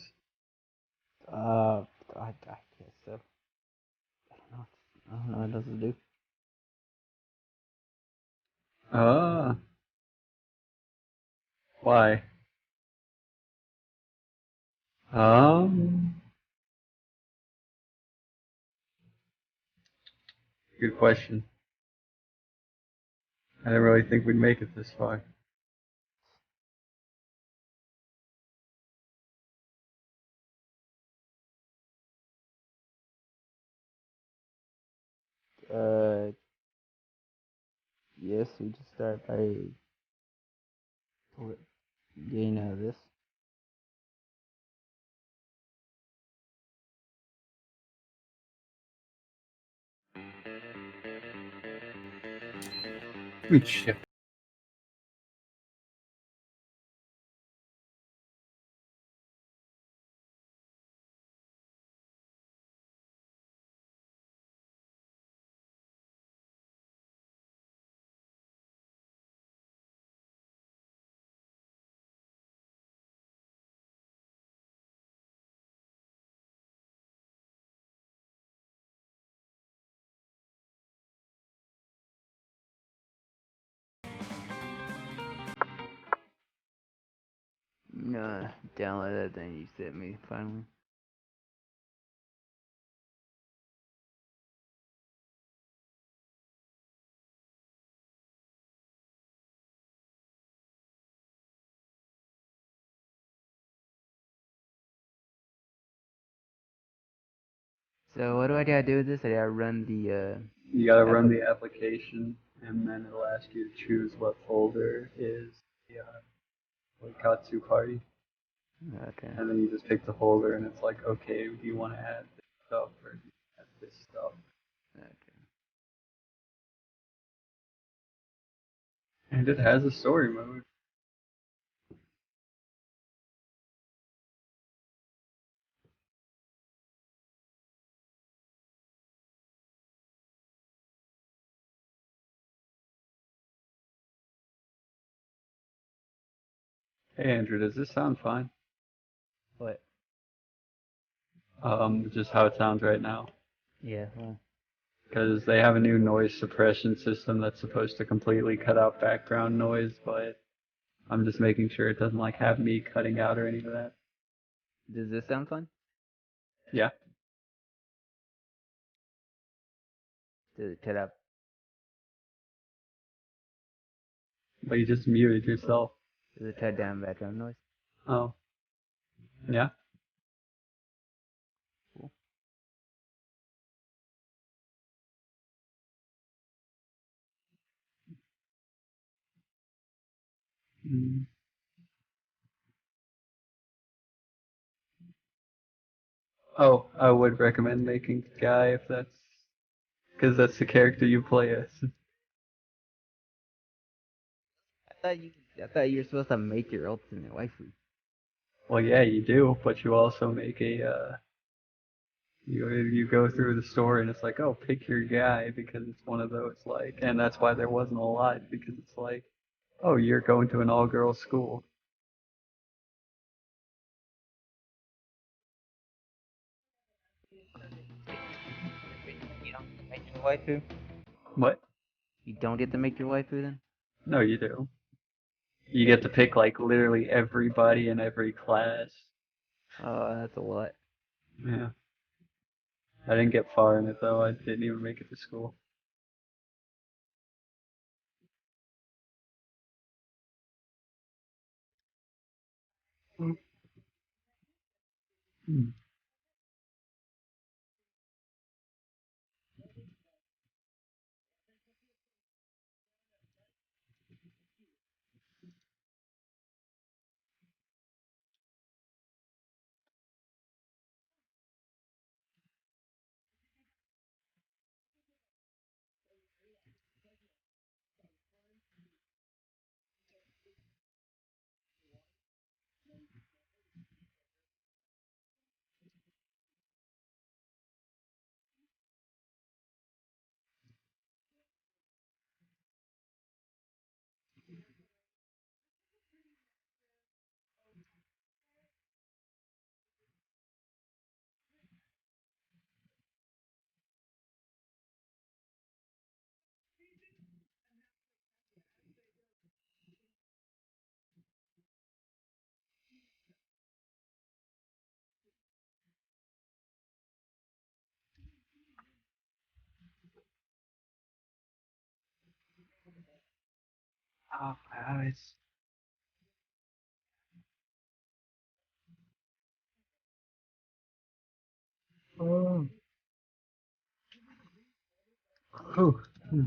I guess so. I don't know what else to do. Ah. Why? Um. Good question. I didn't really think we'd make it this far. Uh, yes, we just start by getting out of this. Good shit. No, download that thing you sent me finally. So what do I gotta do with this? I gotta run the You gotta run the application, and then it'll ask you to choose what folder is the like Katsu party, Okay. and then you just pick the folder, and it's like, okay, do you want to add this stuff or do you add this stuff? Okay. And it has a story mode. Hey Andrew, does this sound fine? What? Just how it sounds right now. Yeah. Well, Because they have a new noise suppression system that's supposed to completely cut out background noise, but I'm just making sure it doesn't like have me cutting out or any of that. does this sound fun? Yeah. Does it cut out? But you just muted yourself. Does it cut down background noise? Oh. Yeah. Cool. Mm. Oh, I would recommend making Guy if that's because that's the character you play as. I thought you were supposed to make your ultimate waifu. Well, yeah, you do, but you also make a you go through the story and it's like, oh, pick your guy because it's one of those like, and that's why there wasn't a lot because it's like, oh, you're going to an all-girls school. You don't get to make your waifu? What? You don't get to make your waifu then? No, you do. You get to pick like literally everybody in every class. Oh, that's a lot. Yeah. I didn't get far in it though. I didn't even make it to school. Mm. Oh, my eyes. Oh. Oh. Hmm.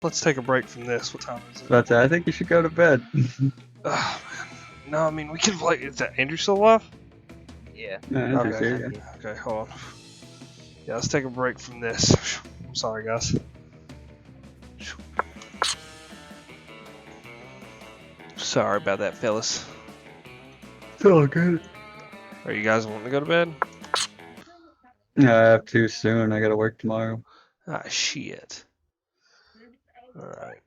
let's take a break from this. What time is it? But I think you should go to bed. Oh, man. No, I mean we can play. Is that Andrew still alive? Yeah. Andrew's Okay. here, yeah. Okay, hold on. Yeah, let's take a break from this. I'm sorry, guys. Sorry about that, fellas. It's all good. Are you guys wanting to go to bed? Yeah, I have to soon. I gotta work tomorrow. Ah, shit. Alright.